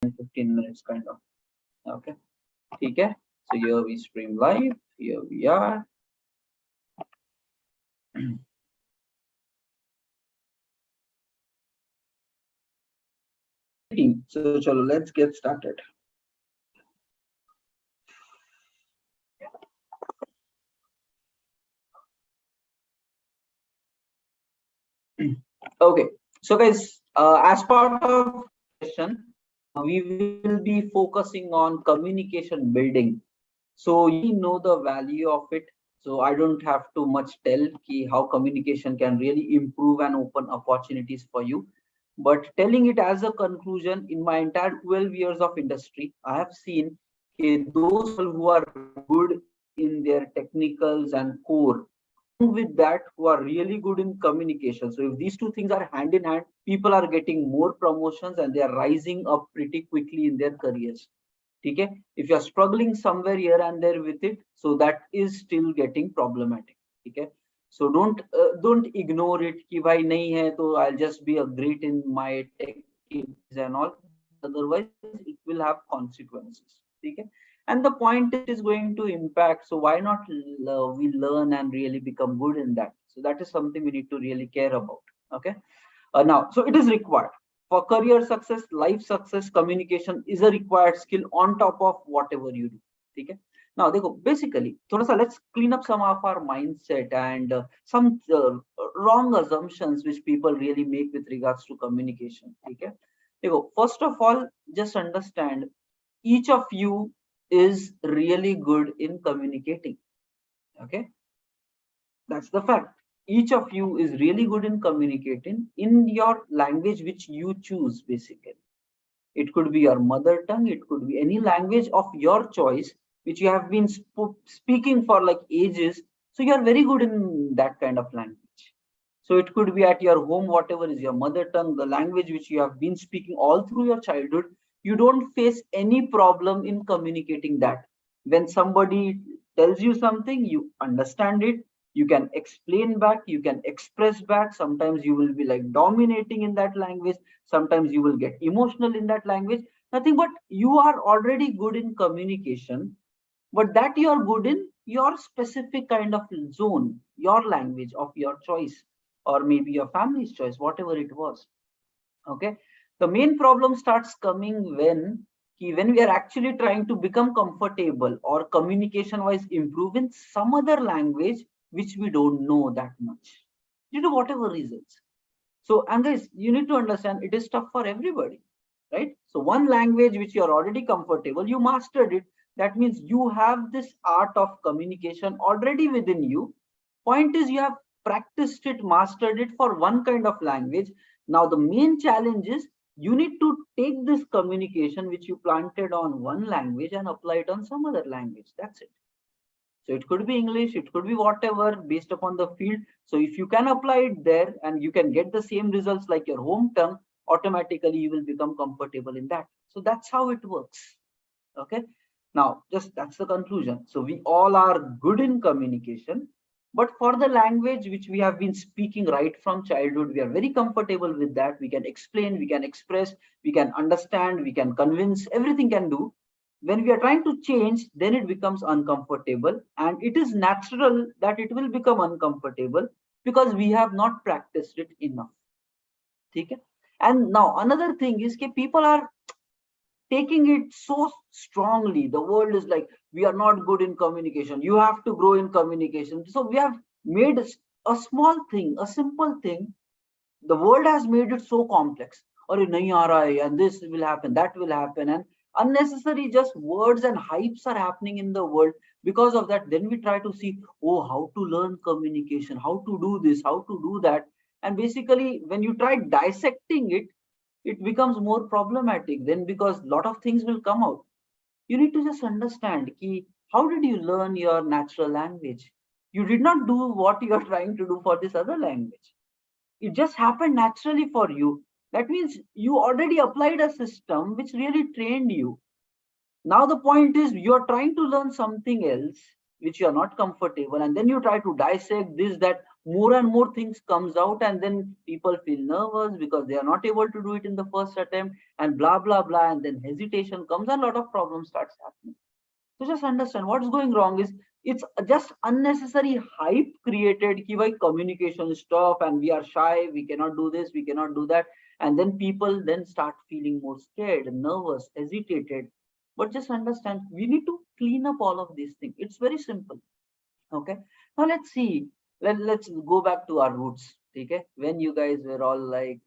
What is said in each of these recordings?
15 minutes kind of. Okay. Okay. So here we stream live. Here we are. So chalo, let's get started. Okay, so guys, as part of session, we will be focusing on communication building. So you know the value of it. So I don't have to much tell how communication can really improve and open opportunities for you. But telling it as a conclusion, in my entire 12 years of industry, I have seen those who are good in their technicals and core, with that who are really good in communication. So if these two things are hand in hand, people are getting more promotions and they are rising up pretty quickly in their careers. Okay, if you are struggling somewhere here and there with it, so that is still getting problematic. Okay, so don't ignore it ki bhai nahi hai to I'll just be a great in my tech and all, otherwise it will have consequences. Okay, and the point is going to impact, so why not we learn and really become good in that? So that is something we need to really care about. Okay, now so it is required for career success, life success. Communication is a required skill on top of whatever you do. Okay, now देखो, basically थोड़ा सा let's clean up some of our mindset and some wrong assumptions which people really make with regards to communication. Okay, देखो, first of all, just understand each of you is really good in communicating. Okay, that's the fact. Each of you is really good in communicating in your language which you choose. Basically, it could be your mother tongue, it could be any language of your choice which you have been speaking for like ages. So you are very good in that kind of language. So it could be at your home, whatever is your mother tongue, the language which you have been speaking all through your childhood, you don't face any problem in communicating that. When somebody tells you something, you understand it, you can explain back, you can express back. Sometimes you will be like dominating in that language, sometimes you will get emotional in that language. Nothing but you are already good in communication, but that you are good in your specific kind of zone, your language of your choice, or maybe your family's choice, whatever it was. Okay, the main problem starts coming when we are actually trying to become comfortable or communication wise improve in some other language which we don't know that much due to whatever reasons. So, and guys, you need to understand it is tough for everybody, right? So one language which you are already comfortable, you mastered it, that means you have this art of communication already within you. Point is, you have practiced it, mastered it for one kind of language. Now the main challenge is you need to take this communication which you planted on one language and apply it on some other language. That's it. So it could be English, it could be whatever based upon the field. So if you can apply it there and you can get the same results like your home tongue, automatically you will become comfortable in that. So that's how it works. Okay, now just that's the conclusion. So we all are good in communication, but for the language which we have been speaking right from childhood, we are very comfortable with that. We can explain, we can express, we can understand, we can convince, everything can do. When we are trying to change, then it becomes uncomfortable, and it is natural that it will become uncomfortable because we have not practiced it enough. Okay, and now another thing is that people are taking it so strongly. The world is like, we are not good in communication, you have to grow in communication. So we have made a small thing, a simple thing, the world has made it so complex. Or nahi aa raha hai, and this will happen, that will happen, and unnecessary just words and hypes are happening in the world. Because of that, then we try to see, oh, how to learn communication, how to do this, how to do that. And basically when you try dissecting it, it becomes more problematic then, because a lot of things will come out. You need to just understand how did you learn your natural language? You did not do what you are trying to do for this other language. It just happened naturally for you. That means you already applied a system which really trained you. Now the point is, you are trying to learn something else which you are not comfortable, and then you try to dissect this, that more and more things comes out, and then people feel nervous because they are not able to do it in the first attempt, and blah blah blah, and then hesitation comes and a lot of problems starts happening. So just understand what's going wrong is it's just unnecessary hype created ki bhai communication is tough and we are shy, we cannot do this, we cannot do that, and then people then start feeling more scared, nervous, hesitated. But just understand we need to clean up all of these things. It's very simple. Okay, now let's see. Let's go back to our roots. Okay, when you guys were all like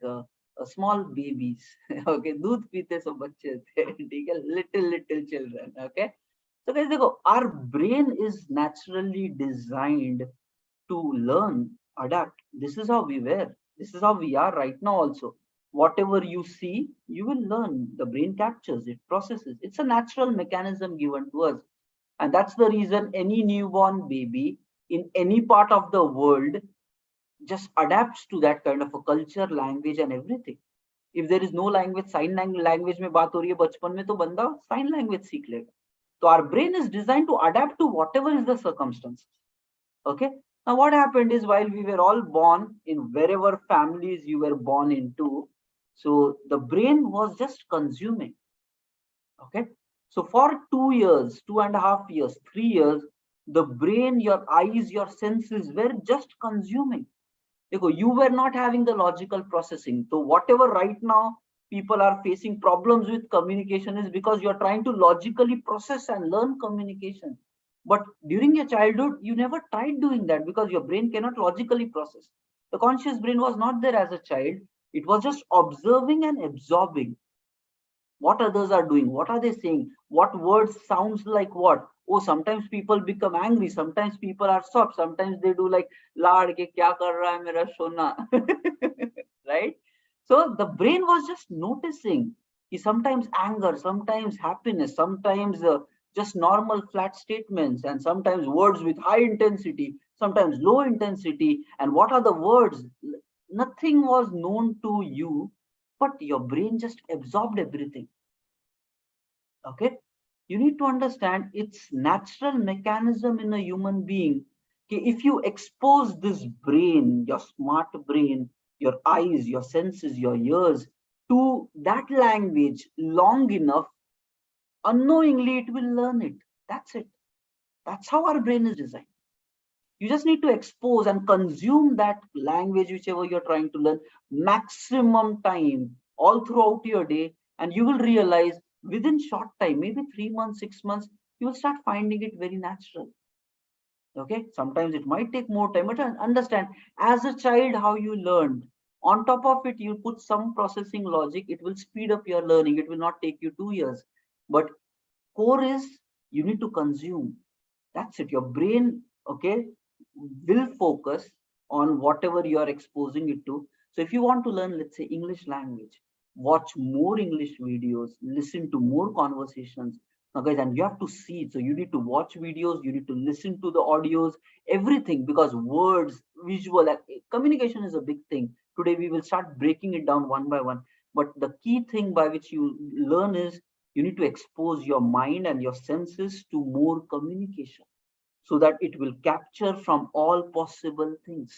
small babies. Okay, दूध पीते सब बच्चे थे. ठीक है, little children. Okay, so guys, देखो, our brain is naturally designed to learn, adapt. This is how we were. This is how we are right now also. Whatever you see, you will learn. The brain captures it, processes. It's a natural mechanism given to us. And that's the reason any newborn baby in any part of the world just adapts to that kind of a culture, language, and everything. If there is no language, sign language में बात हो रही है बचपन में, तो बंदा sign language सीख लेगा. So our brain is designed to adapt to whatever is the circumstances. Okay. Now what happened is while we were all born in wherever families you were born into, so the brain was just consuming. Okay. So for 2 years, 2.5 years, 3 years, the brain, your eyes, your senses were just consuming. You were not having the logical processing. So whatever right now people are facing problems with communication is because you're trying to logically process and learn communication. But during your childhood, you never tried doing that because your brain cannot logically process. The conscious brain was not there as a child. It was just observing and absorbing what others are doing, what are they saying, what words sounds like what. Oh, sometimes people become angry, sometimes people are soft, sometimes they do like laad ke kya kar raha hai mera sona. Right? So the brain was just noticing sometimes anger, sometimes happiness, sometimes just normal flat statements, and sometimes words with high intensity, sometimes low intensity. And what are the words? Nothing was known to you, but your brain just absorbed everything. Okay, you need to understand it's natural mechanism in a human being. Okay, if you expose this brain, your smart brain, your eyes, your senses, your ears to that language long enough, unknowingly it will learn it. That's it. That's how our brain is designed. You just need to expose and consume that language, whichever you're trying to learn, maximum time all throughout your day, and you will realize within short time, maybe 3 months, 6 months, you will start finding it very natural. Okay, sometimes it might take more time, but understand as a child how you learned. On top of it, you put some processing logic, it will speed up your learning. It will not take you 2 years. But core is you need to consume. That's it. Your brain, okay, will focus on whatever you are exposing it to. So if you want to learn, let's say, English language, watch more English videos, listen to more conversations. Now guys, and you have to see it. So you need to watch videos, you need to listen to the audios, everything, because words, visual, communication is a big thing. Today we will start breaking it down one by one. But the key thing by which you learn is you need to expose your mind and your senses to more communication, so that it will capture from all possible things.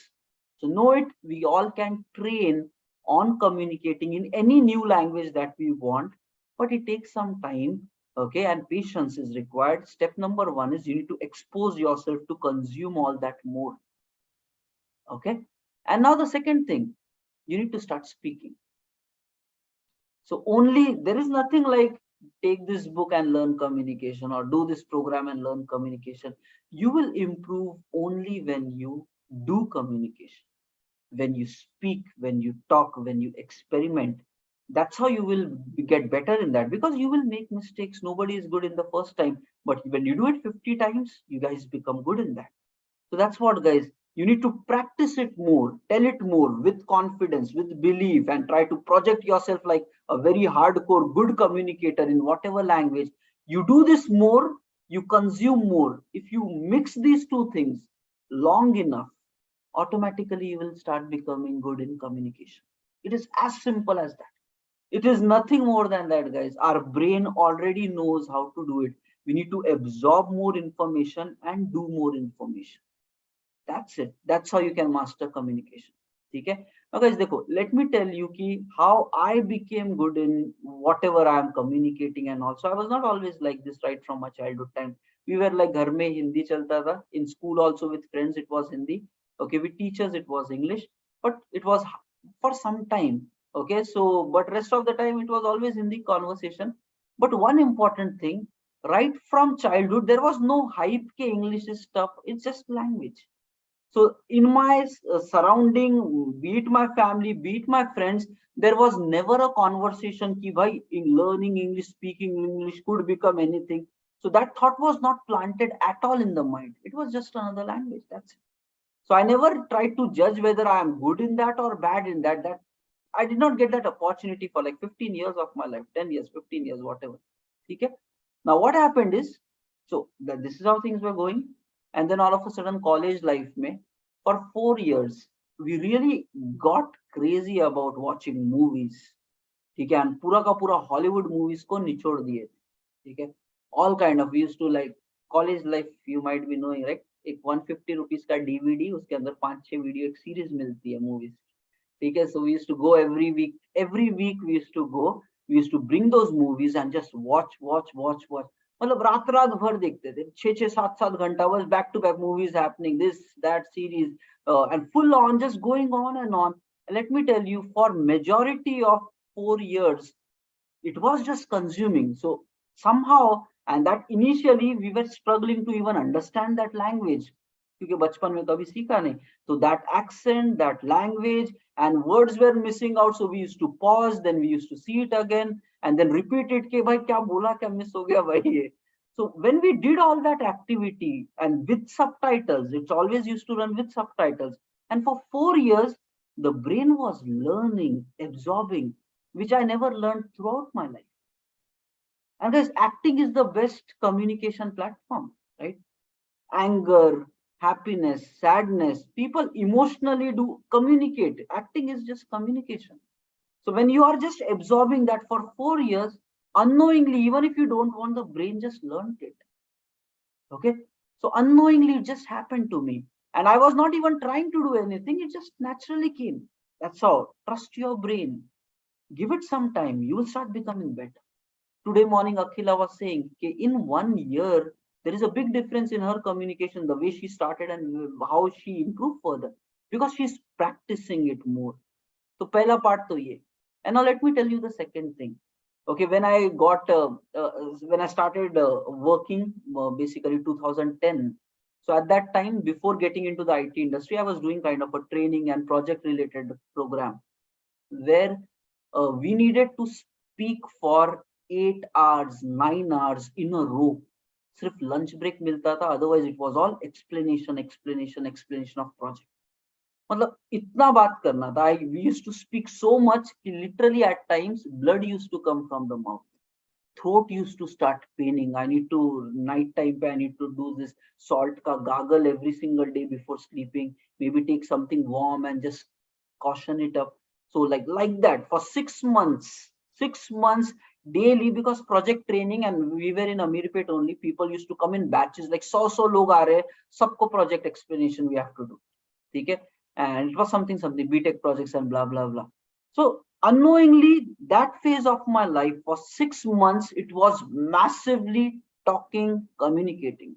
So know it, we all can train on communicating in any new language that we want, but it takes some time. Okay, and patience is required. Step number one is you need to expose yourself to consume all that more. Okay, and now the second thing, you need to start speaking. So only, there is nothing like take this book and learn communication or do this program and learn communication. You will improve only when you do communication, when you speak, when you talk, when you experiment. That's how you will get better in that, because you will make mistakes. Nobody is good in the first time, but when you do it 50 times, you guys become good in that. So that's what, guys, you need to practice it more, tell it more with confidence, with belief, and try to project yourself like a very hardcore good communicator in whatever language. You do this more, you consume more. If you mix these two things long enough, automatically you will start becoming good in communication. It is as simple as that. It is nothing more than that, guys. Our brain already knows how to do it. We need to absorb more information and do more information. That's it. That's how you can master communication. Okay. Now guys, देखो, let me tell you ki how I became good in whatever I am communicating. And also I was not always like this right from my childhood time. We were like घर में हिंदी चलता था. In school also with friends it was Hindi. Okay, with teachers it was English, but it was for some time. Okay, so but rest of the time it was always Hindi conversation. But one important thing, right from childhood there was no hype ke English is tough. It's just language. So in my surrounding, be it my family, be it my friends, there was never a conversation ki bhai in learning English, speaking English could become anything. So that thought was not planted at all in the mind. It was just another language. That's it. So I never tried to judge whether I am good in that or bad in that. That I did not get that opportunity for like 15 years of my life, 10 years, 15 years, whatever. Okay. Now what happened is, so that this is how things were going. And then all of a sudden college life में for 4 years, we really got crazy about watching movies. ठीक है, and पूरा का पूरा Hollywood movies को निचोड़ दिए. ठीक है, all kind of, we used to like college life, you might be knowing, right? एक 150 रुपीस का डीवीडी, उसके अंदर 5-6 वीडियो एक सीरीज मिलती है मूवीज. ठीक है, so we used to go every week we used to go, we used to bring those movies and just watch. मतलब रात रात भर देखते थे, 6-7 घंटा was back to back movies happening, this that series, and full on just going on and on. And let me tell you, for majority of 4 years it was just consuming. So somehow, and that initially we were struggling to even understand that language क्योंकि बचपन में कभी सीखा नहीं. So that accent, that language, and words were missing out. So we used to pause, then we used to see it again, and then repeat it कि भाई क्या बोला, क्या miss हो गया भाई ये. So when we did all that activity and with subtitles, it's always used to run with subtitles. And for 4 years, the brain was learning, absorbing, which I never learned throughout my life. And guys, acting is the best communication platform, right? Anger, happiness, sadness, people emotionally do communicate. Acting is just communication. So when you are just absorbing that for 4 years, unknowingly, even if you don't want, the brain just learned it. Okay. So unknowingly, it just happened to me. And I was not even trying to do anything. It just naturally came. That's all. Trust your brain. Give it some time. You will start becoming better. Today morning, Akhila was saying, okay, in 1 year, there is a big difference in her communication, the way she started and how she improved further, because she's practicing it more. So, pehla part to ye. And now let me tell you the second thing. Okay, when I started working, basically 2010. So at that time, before getting into the IT industry, I was doing kind of a training and project related program where we needed to speak for 8 hours, 9 hours in a row. सिर्फ lunch break मिलता था, otherwise it was all explanation of project. मतलब इतना बात करना था. We used to speak so much कि literally at times blood used to come from the mouth. Throat used to start paining. I need to, night time I need to do this salt ka gargle every single day before sleeping. Maybe take something warm and just caution it up. So like that for 6 months, 6 months daily, because project training, and we were in Amirpet only. People used to come in batches, like 100 log aa rahe, sabko project explanation we have to do. Okay? And it was something BTech projects and blah blah blah. So unknowingly, that phase of my life for 6 months, it was massively talking, communicating.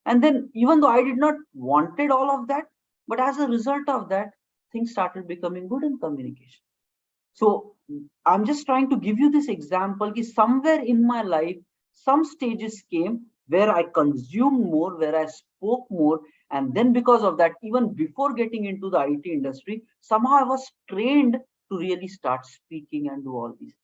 And then even though I did not wanted all of that, but as a result of that, things started becoming good in communication. So I'm just trying to give you this example that somewhere in my life, some stages came where I consumed more, where I spoke more. And then because of that, even before getting into the IT industry, somehow I was trained to really start speaking and do all these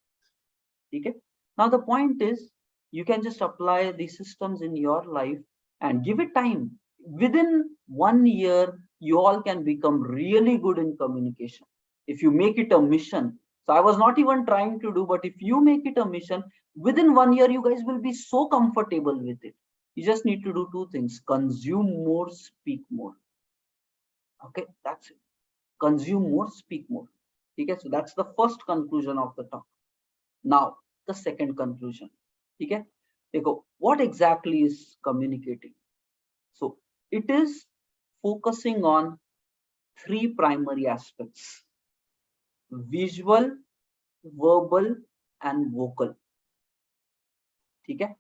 things. Okay? Now the point is, you can just apply these systems in your life and give it time. Within 1 year, you all can become really good in communication. If you make it a mission. So I was not even trying to do, but if you make it a mission, within 1 year, you guys will be so comfortable with it. You just need to do two things: consume more, speak more. Okay, that's it. Consume more, speak more. Okay, so that's the first conclusion of the talk. Now, the second conclusion. Okay, what exactly is communicating? So It is focusing on three primary aspects: visual, verbal, and vocal. Okay?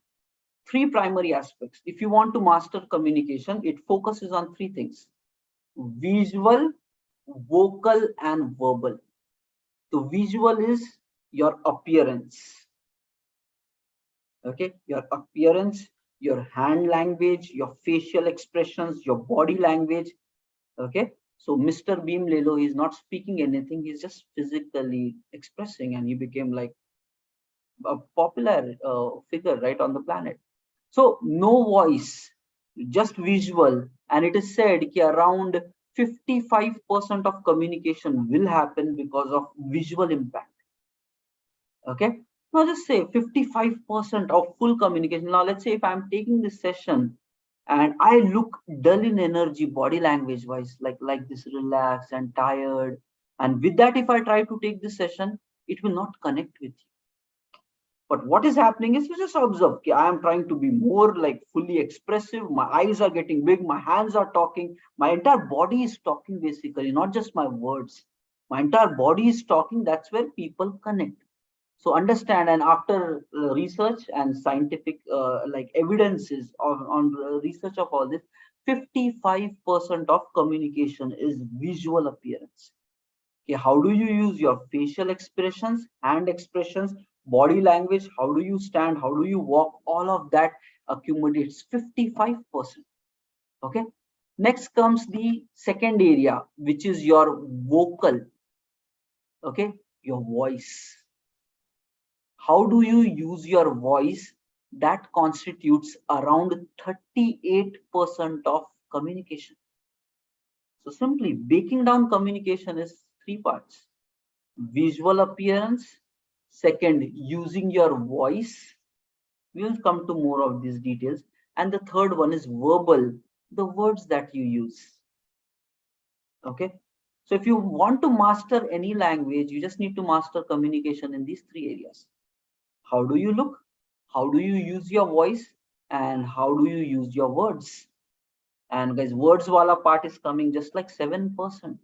Three primary aspects. If you want to master communication, it focuses on three things: visual, vocal, and verbal. So visual is your appearance. Okay, your appearance, your hand language, your facial expressions, your body language. Okay, so Mr. Beam Lelo is not speaking anything, he's just physically expressing, and he became like a popular figure right on the planet. So no voice, just visual, and it is said that around 55% of communication will happen because of visual impact. Okay, now just say 55% of full communication. Now let's say if I'm taking this session and I look dull in energy, body language wise, like this, relaxed and tired, and with that, if I try to take this session, it will not connect with you. But what is happening is, you just observe, okay, I am trying to be more like fully expressive, my eyes are getting big, my hands are talking, my entire body is talking, basically not just my words, my entire body is talking. That's where people connect. So understand, and after research and scientific like evidences on research of all this, 55% of communication is visual appearance. Okay, how do you use your facial expressions, hand expressions, body language, how do you stand, how do you walk, all of that accumulates 55%. Okay, next comes the second area, which is your vocal. Okay, your voice. How do you use your voice? That constitutes around 38% of communication. So simply breaking down communication is three parts: visual appearance, second, using your voice. We will come to more of these details. And the third one is verbal, the words that you use. Okay. So if you want to master any language, you just need to master communication in these three areas: how do you look, how do you use your voice, and how do you use your words. And guys, words wala part is coming just like 7%.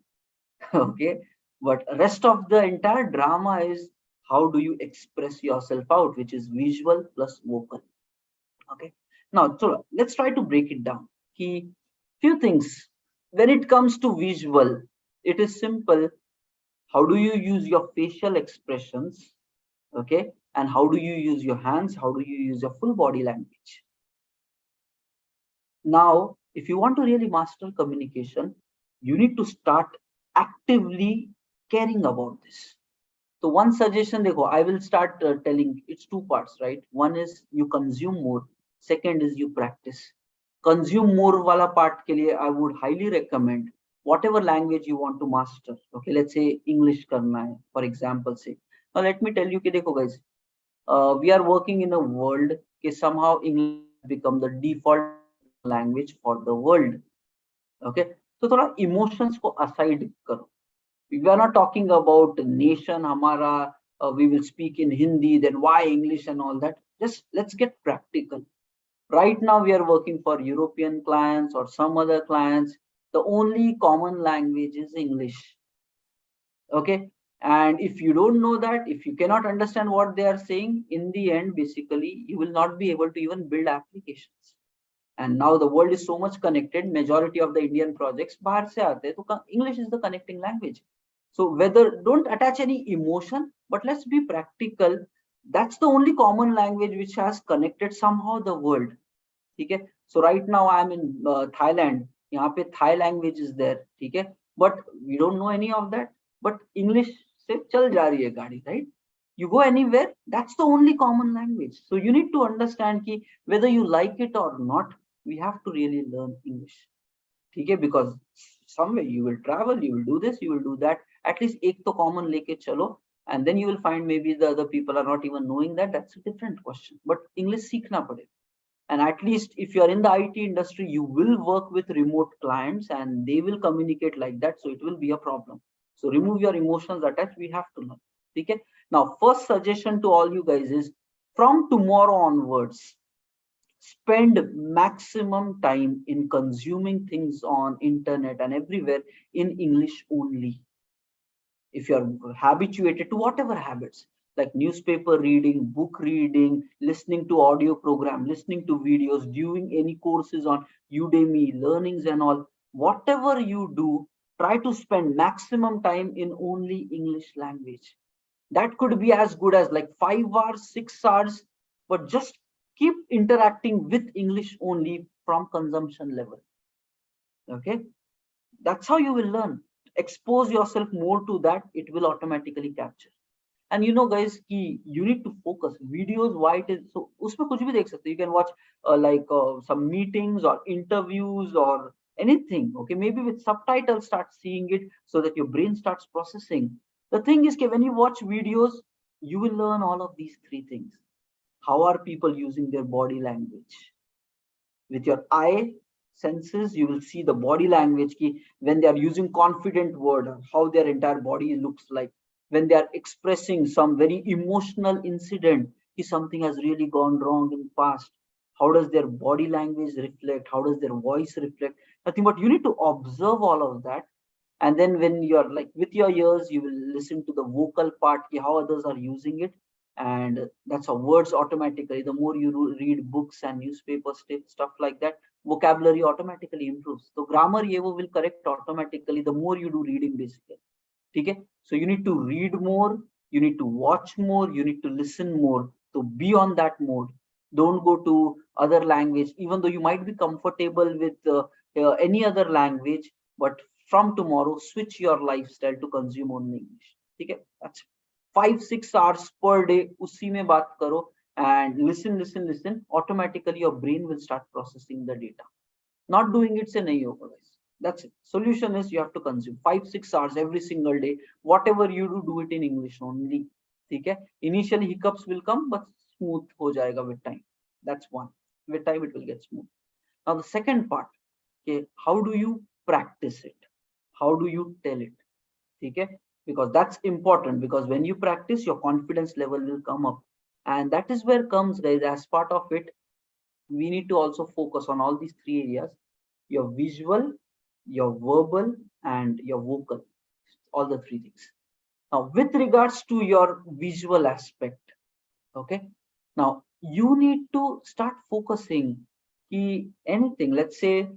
Okay, but rest of the entire drama is how do you express yourself out, which is visual plus vocal. Okay, now so let's try to break it down. Key few things. When it comes to visual, it is simple: how do you use your facial expressions, okay, and how do you use your hands, how do you use your full body language. Now if you want to really master communication, you need to start actively caring about this. So one suggestion, देखो, I will start telling, it's two parts, right? One is you consume more, second is you practice. Consume more wala part ke liye I would highly recommend whatever language you want to master. Okay, let's say English karna hai, for example. Say, now let me tell you कि देखो guys, we are working in a world कि somehow English has become the default language for the world. Okay, so थोड़ा emotions को aside करो. We are not talking about nation hamara, we will speak in Hindi, then why English and all that. Just let's get practical. Right now we are working for European clients or some other clients. The only common language is English. Okay, and if you don't know that, if you cannot understand what they are saying, in the end basically you will not be able to even build applications. And now the world is so much connected, majority of the Indian projects bahar se aate, so English is the connecting language. So whether, don't attach any emotion, but let's be practical. That's the only common language which has connected somehow the world. Okay, so right now I'm in Thailand. यहाँ पे Thai language is there. ठीक है, but we don't know any of that. But English से चल जा रही है गाड़ी, right? You go anywhere, that's the only common language. So you need to understand कि whether you like it or not, we have to really learn English. Okay, because somewhere you will travel, you will do this, you will do that. At least एक तो common लेके चलो, and then you will find maybe the other people are not even knowing that. That's a different question. But English सीखना पड़ेगा. And at least if you are in the IT industry, you will work with remote clients and they will communicate like that. So it will be a problem. So remove your emotions attached. We have to learn. Okay. Now, first suggestion to all you guys is, from tomorrow onwards, spend maximum time in consuming things on internet and everywhere in English only. If you're habituated to whatever habits like newspaper reading, book reading, listening to audio program, listening to videos, doing any courses on Udemy, learnings and all, whatever you do, try to spend maximum time in only English language. That could be as good as like 5 hours, 6 hours, but just keep interacting with English only from consumption level. Okay, that's how you will learn. Expose yourself more to that, it will automatically capture. And you know guys, key you need to focus videos why it is so usme kuch bhi dekh sakte. You can watch some meetings or interviews or anything. Okay, maybe with subtitles start seeing it so that your brain starts processing. The thing is that when you watch videos, you will learn all of these three things. How are people using their body language? With your eye senses, you will see the body language ki when they are using confident word, how their entire body looks like. When they are expressing some very emotional incident, ki something has really gone wrong in past, how does their body language reflect, how does their voice reflect? Nothing but you need to observe all of that. And then when you're like with your ears, you will listen to the vocal part ki how others are using it. And that's how words automatically, the more you read books and newspapers, stuff like that, vocabulary automatically improves. So grammar ye wo will correct automatically the more you do reading basically. Okay, so you need to read more, you need to watch more, you need to listen more to be on that mode. Don't go to other language even though you might be comfortable with any other language, but from tomorrow switch your lifestyle to consume only English. Okay, that's 5 6 hours per day usi mein baat karo and listen. Automatically your brain will start processing the data. Not doing it se nahi hoga guys. That's it. Solution is you have to consume 5 6 hours every single day. Whatever you do, do it in English only. Okay, initially hiccups will come but smooth ho jayega with time. That's one. With time it will get smooth. Now the second part, okay, how do you practice it? How do you tell it? Okay, because that's important, because when you practice your confidence level will come up. And that is where comes guys, as part of it, we need to also focus on all these three areas: your visual, your verbal, and your vocal. All the three things. Now with regards to your visual aspect, okay, now you need to start focusing anything. Let's say,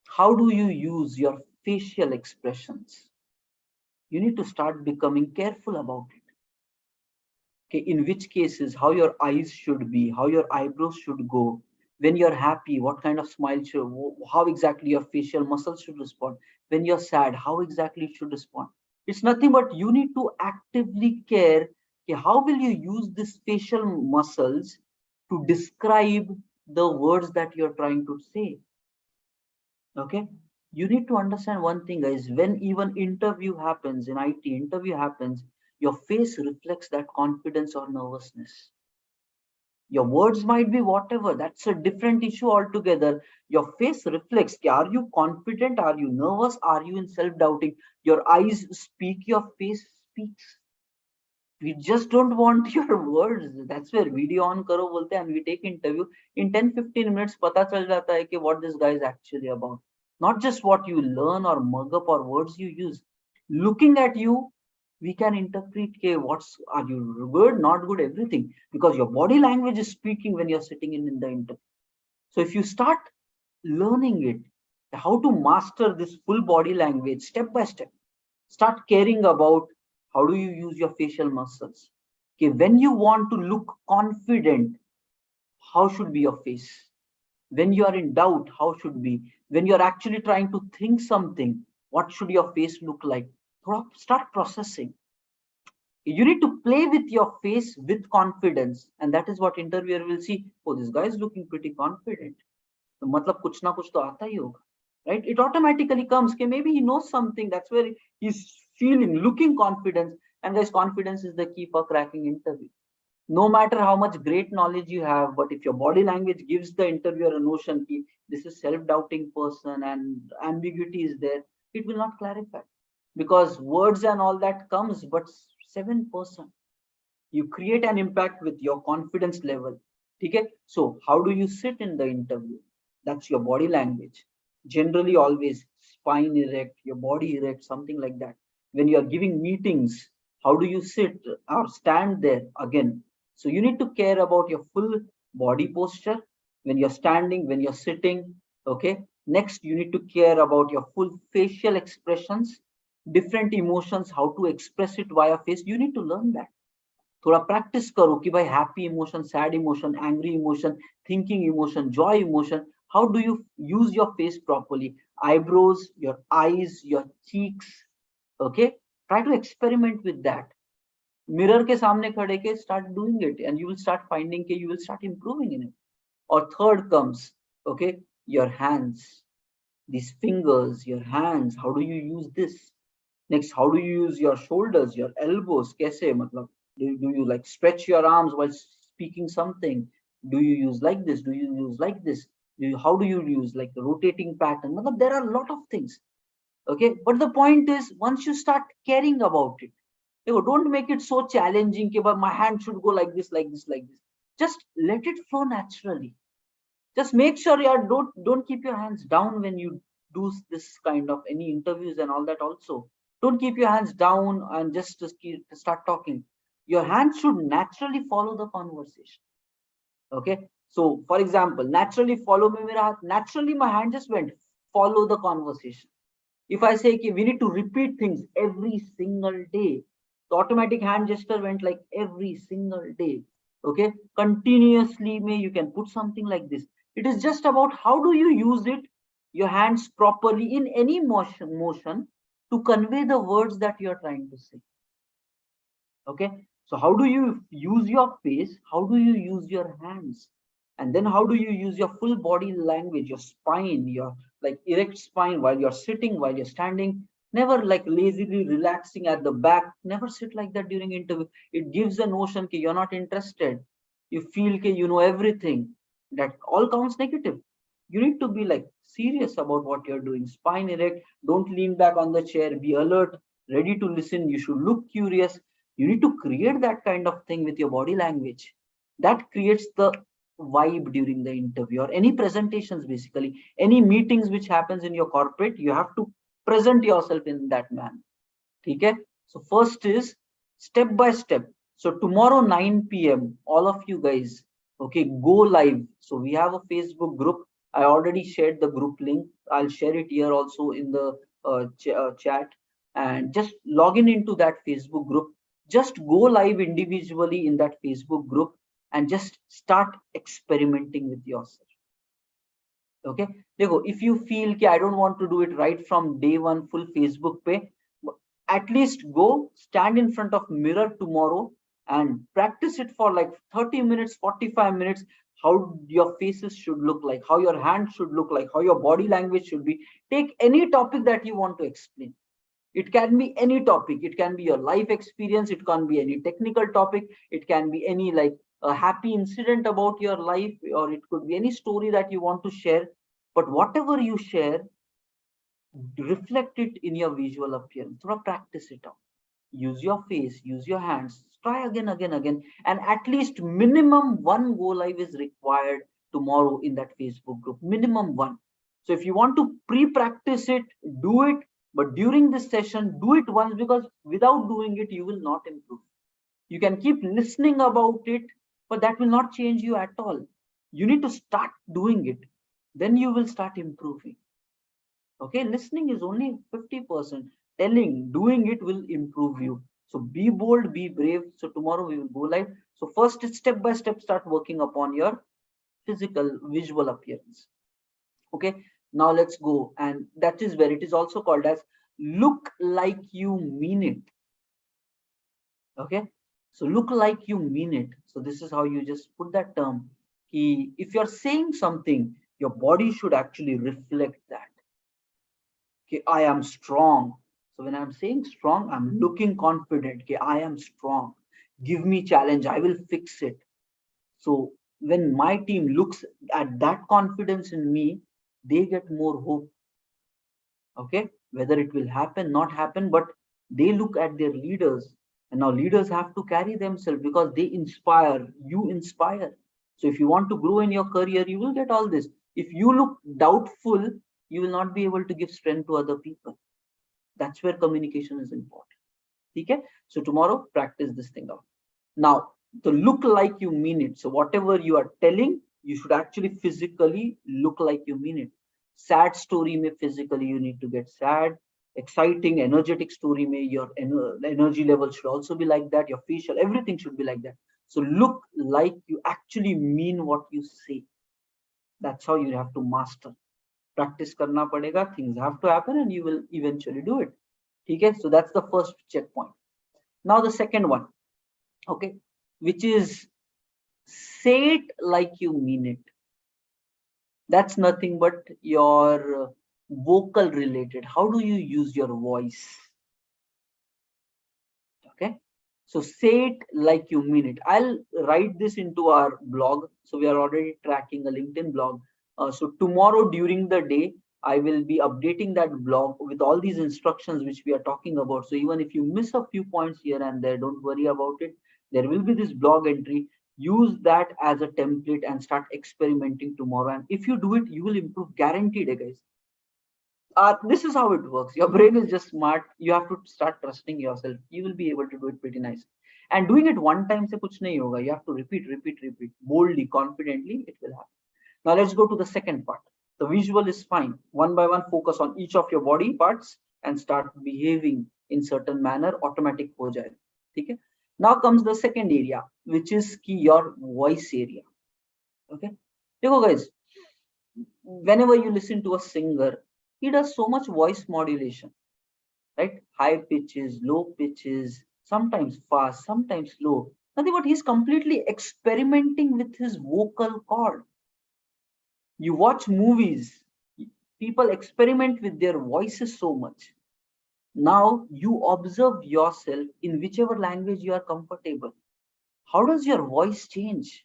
how do you use your facial expressions? You need to start becoming careful about it. Okay, in which cases, how your eyes should be, how your eyebrows should go. When you're happy, what kind of smile should, how exactly your facial muscles should respond. When you're sad, how exactly it should respond. It's nothing but you need to actively care. Okay, how will you use this facial muscles to describe the words that you're trying to say? Okay, you need to understand one thing guys, when even interview happens in IT, interview happens, your face reflects that confidence or nervousness. Your words might be whatever, that's a different issue altogether. Your face reflects, are you confident, are you nervous, are you in self-doubting? Your eyes speak, your face speaks. We just don't want your words. That's where video on karo bolte and we take interview in 10 15 minutes pata chal jata hai ki what this guy is actually about. Not just what you learn or mug up or words you use. Looking at you, we can interpret ke what's, are you good, not good, everything, because your body language is speaking when you're sitting in the interview. So if you start learning it, how to master this full body language step by step, start caring about how do you use your facial muscles. Okay, when you want to look confident, how should be your face? When you are in doubt, how should be? When you're actually trying to think something, what should your face look like? Start processing. You need to play with your face with confidence, and that is what interviewer will see. Oh, this guy is looking pretty confident. तो मतलब कुछ ना कुछ तो आता ही होगा, right? It automatically comes कि maybe he knows something. That's where he's feeling, looking confidence. And guys, confidence is the key for cracking interview. No matter how much great knowledge you have, but if your body language gives the interviewer a notion कि this is self-doubting person and ambiguity is there, it will not clarify, because words and all that comes, but 7%. You create an impact with your confidence level. Okay, so how do you sit in the interview? That's your body language. Generally, always spine erect, your body erect, something like that. When you are giving meetings, how do you sit or stand there? Again, so you need to care about your full body posture when you're standing, when you're sitting. Okay, next you need to care about your full facial expressions, different emotions, how to express it via face. You need to learn that. थोड़ा practice करो कि भाई happy emotion, sad emotion, angry emotion, thinking emotion, Joy emotion, how do you use your face properly, eyebrows, your eyes, your cheeks. Okay, try to experiment with that. Mirror के सामने खड़े के start doing it and you will start finding कि you will start improving in it. Or third comes, okay, your hands, these fingers, your hands, how do you use this? Next, how do you use your shoulders, your elbows? कैसे मतलब do you like stretch your arms while speaking something? Do you use like this? Do you use like this? How do you use like the rotating pattern? मतलब there are a lot of things. Okay, but the point is once you start caring about it, don't make it so challenging. But my hand should go like this, like this, like this. Just let it flow naturally. Just make sure you are, don't keep your hands down when you do this kind of any interviews and all that. Also, don't keep your hands down and just start talking. Your hands should naturally follow the conversation. Okay, so for example, naturally follow me, naturally my hand just went follow the conversation. If I say okay, we need to repeat things every single day, the automatic hand gesture went like every single day. Okay, continuously may you can put something like this. It is just about how do you use it, your hands properly in any motion to convey the words that you are trying to say. Okay, so how do you use your face, how do you use your hands, and then how do you use your full body language, your spine, your like erect spine while you're sitting, while you're standing. Never like lazily relaxing at the back. Never sit like that during interview. It gives a notion that you're not interested. You feel that you know everything. That all counts negative. You need to be like serious about what you're doing. Spine erect, don't lean back on the chair, be alert, ready to listen. You should look curious. You need to create that kind of thing with your body language. That creates the vibe during the interview or any presentations. Basically any meetings which happens in your corporate, you have to present yourself in that manner. Okay, so first is step by step. So tomorrow 9 p.m. all of you guys, okay, go live. So we have a Facebook group. I already shared the group link. I'll share it here also in the chat, and just log in into that Facebook group. Just go live individually in that Facebook group and just start experimenting with yourself. Okay, देखो, if you feel कि I don't want to do it right from day one full Facebook पे, at least go stand in front of mirror tomorrow and practice it for like 30 minutes, 45 minutes, how your faces should look like, how your hands should look like, how your body language should be. Take any topic that you want to explain. It can be any topic. It can be your life experience. It can be any technical topic. It can be any like a happy incident about your life, or it could be any story that you want to share. But whatever you share, reflect it in your visual appearance. Practice it out. Use your face, use your hands. Try again, again, again. And at least minimum one go live is required tomorrow in that Facebook group. Minimum one. So if you want to pre-practice it, do it. But during this session, do it once, because without doing it, you will not improve. You can keep listening about it, but that will not change you at all. You need to start doing it. Then you will start improving. Okay, listening is only 50%. Telling, doing it will improve you. So be bold, be brave. So tomorrow we will go live. So first, step by step, start working upon your physical visual appearance. Okay, now let's go. And that is where it is also called as look like you mean it. Okay, so look like you mean it. So this is how you just put that term. If you're saying something, your body should actually reflect that. Okay, I am strong. So when I'm saying strong, I'm looking confident. Okay, I am strong. Give me challenge. I will fix it. So when my team looks at that confidence in me, they get more hope. Okay, whether it will happen, not happen, but they look at their leaders. And now leaders have to carry themselves because they inspire, you inspire. So if you want to grow in your career, you will get all this. If you look doubtful, you will not be able to give strength to other people. That's where communication is important. Okay? So tomorrow, practice this thing out. Now, to look like you mean it. So whatever you are telling, you should actually physically look like you mean it. Sad story may physically you need to get sad. Exciting, energetic story may your energy level should also be like that. Your facial, everything should be like that. So look like you actually mean what you say. That's how you have to master. Practice karna padega. Things have to happen, and you will eventually do it. Okay, so that's the first checkpoint. Now the second one, okay, which is say it like you mean it. That's nothing but your vocal related. How do you use your voice? Okay, so say it like you mean it. I'll write this into our blog. So we are already tracking a LinkedIn blog. So tomorrow during the day, I will be updating that blog with all these instructions which we are talking about. So even if you miss a few points here and there, don't worry about it. There will be this blog entry. Use that as a template and start experimenting tomorrow. And if you do it, you will improve, guaranteed, guys. This is how it works. Your brain is just smart. You have to start trusting yourself. You will be able to do it pretty nice. And doing it one time se kuch nahi hoga. You have to repeat, repeat, repeat, boldly, confidently. It will happen. Now let's go to the second part. The visual is fine. One by one, focus on each of your body parts and start behaving in certain manner. Automatic ho jayega. Okay. Now comes the second area, which is your voice area. Okay. Dekho guys, whenever you listen to a singer, he does so much voice modulation, right? High pitches, low pitches, sometimes fast, sometimes slow. Nothing but he's completely experimenting with his vocal cord. You watch movies, people experiment with their voices so much. Now you observe yourself in whichever language you are comfortable. How does your voice change?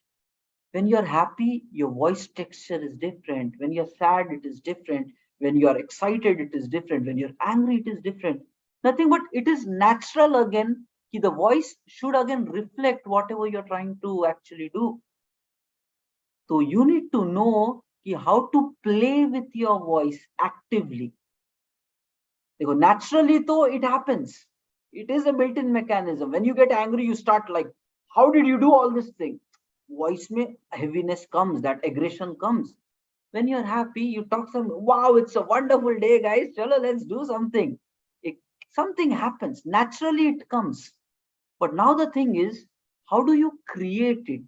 When you're happy, your voice texture is different. When you're sad, it is different. When you are excited, it is different. When you're angry, it is different. Nothing but it is natural again. The voice should again reflect whatever you're trying to actually do. So you need to know how to play with your voice actively. Because naturally, though, it happens. It is a built-in mechanism. When you get angry, you start like, how did you do all this thing? Voice mein heaviness comes, that aggression comes. When you're happy, you talk some, wow, it's a wonderful day, guys. Chalo, let's do something. Something happens. Naturally, it comes. But now the thing is, how do you create it?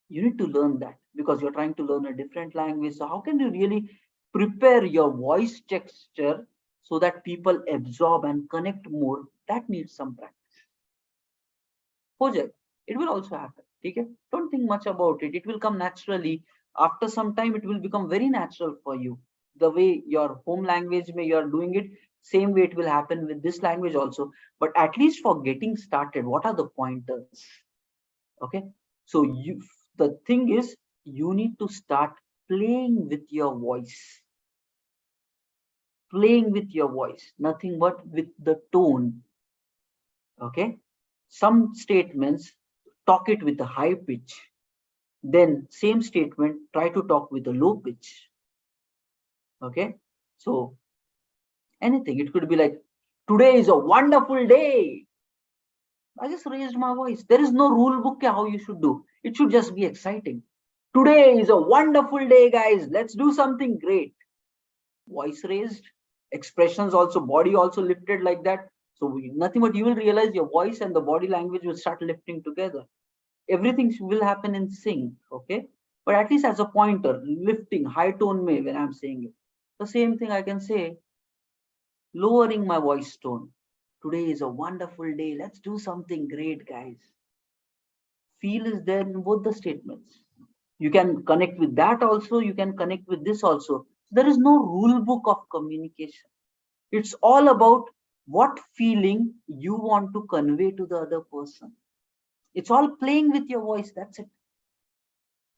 You need to learn that because you're trying to learn a different language. So how can you really prepare your voice texture so that people absorb and connect more? That needs some practice. Project, it will also happen. Okay? Don't think much about it. It will come naturally. After some time, it will become very natural for you. The way your home language may you're doing it, same way it will happen with this language also. But at least for getting started, what are the pointers? Okay, so the thing is, you need to start playing with your voice. Playing with your voice, nothing but with the tone. Okay, some statements talk it with a high pitch, then same statement try to talk with a low pitch. Okay, so anything, it could be like, today is a wonderful day. I just raised my voice. There is no rule book how you should do. It should just be exciting. Today is a wonderful day, guys. Let's do something great. Voice raised, expressions also, body also lifted like that. So nothing but you will realize your voice and the body language will start lifting together. Everything will happen in sync. Okay, but at least as a pointer, lifting high tone may when I'm saying it. The same thing I can say, lowering my voice tone. Today is a wonderful day. Let's do something great, guys. Feel is there in both the statements. You can connect with that also. You can connect with this also. There is no rule book of communication. It's all about what feeling you want to convey to the other person. It's all playing with your voice. That's it.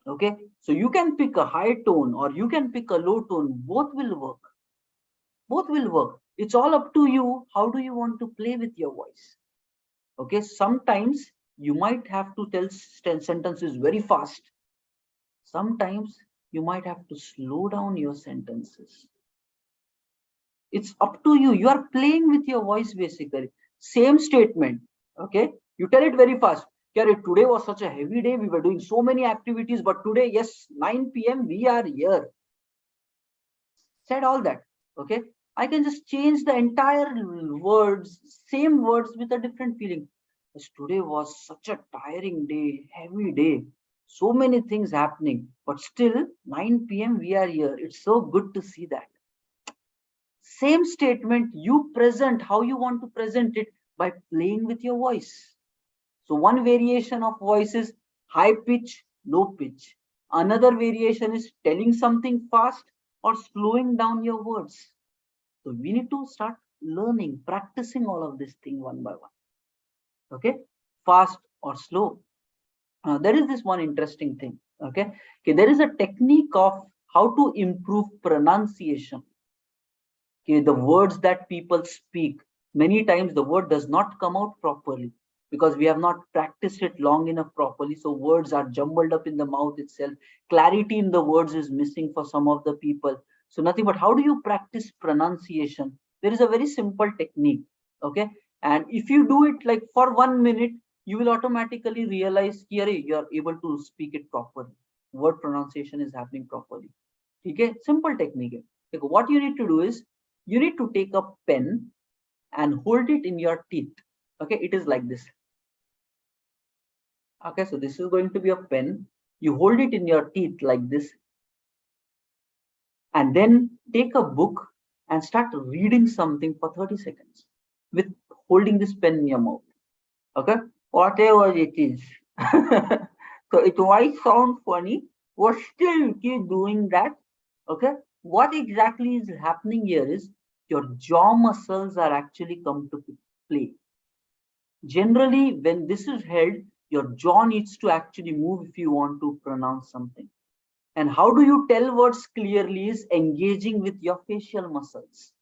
Okay. So you can pick a high tone or you can pick a low tone. Both will work. Both will work. It's all up to you. How do you want to play with your voice? Okay. Sometimes you might have to tell sentences very fast. Sometimes you might have to slow down your sentences. It's up to you. You are playing with your voice basically. Same statement. Okay. You tell it very fast. Today was such a heavy day. We were doing so many activities, but today, yes, 9 p.m. we are here. Said all that. Okay. I can just change the entire words, same words with a different feeling. Yes, today was such a tiring day, heavy day. So many things happening, but still 9 p.m. we are here. It's so good to see that. Same statement, you present how you want to present it by playing with your voice. So one variation of voice is high pitch, low pitch. Another variation is telling something fast or slowing down your words. So we need to start learning, practicing all of this thing one by one. Okay, fast or slow. There is this one interesting thing. Okay, there is a technique of how to improve pronunciation. Okay, the words that people speak, many times the word does not come out properly because we have not practiced it long enough properly. So words are jumbled up in the mouth itself. Clarity in the words is missing for some of the people. So nothing but how do you practice pronunciation? There is a very simple technique. Okay. And if you do it like for 1 minute, you will automatically realize here you are able to speak it properly. Word pronunciation is happening properly. Okay. Simple technique. Okay. What you need to do is you need to take a pen and hold it in your teeth. Okay, it is like this. Okay, so this is going to be a pen. You hold it in your teeth like this, and then take a book and start reading something for 30 seconds with holding this pen in your mouth. Okay, whatever it is. So it might sound funny, but still keep doing that. Okay, what exactly is happening here is your jaw muscles are actually come to play. Generally, when this is held, your jaw needs to actually move if you want to pronounce something. And how do you tell words clearly is engaging with your facial muscles.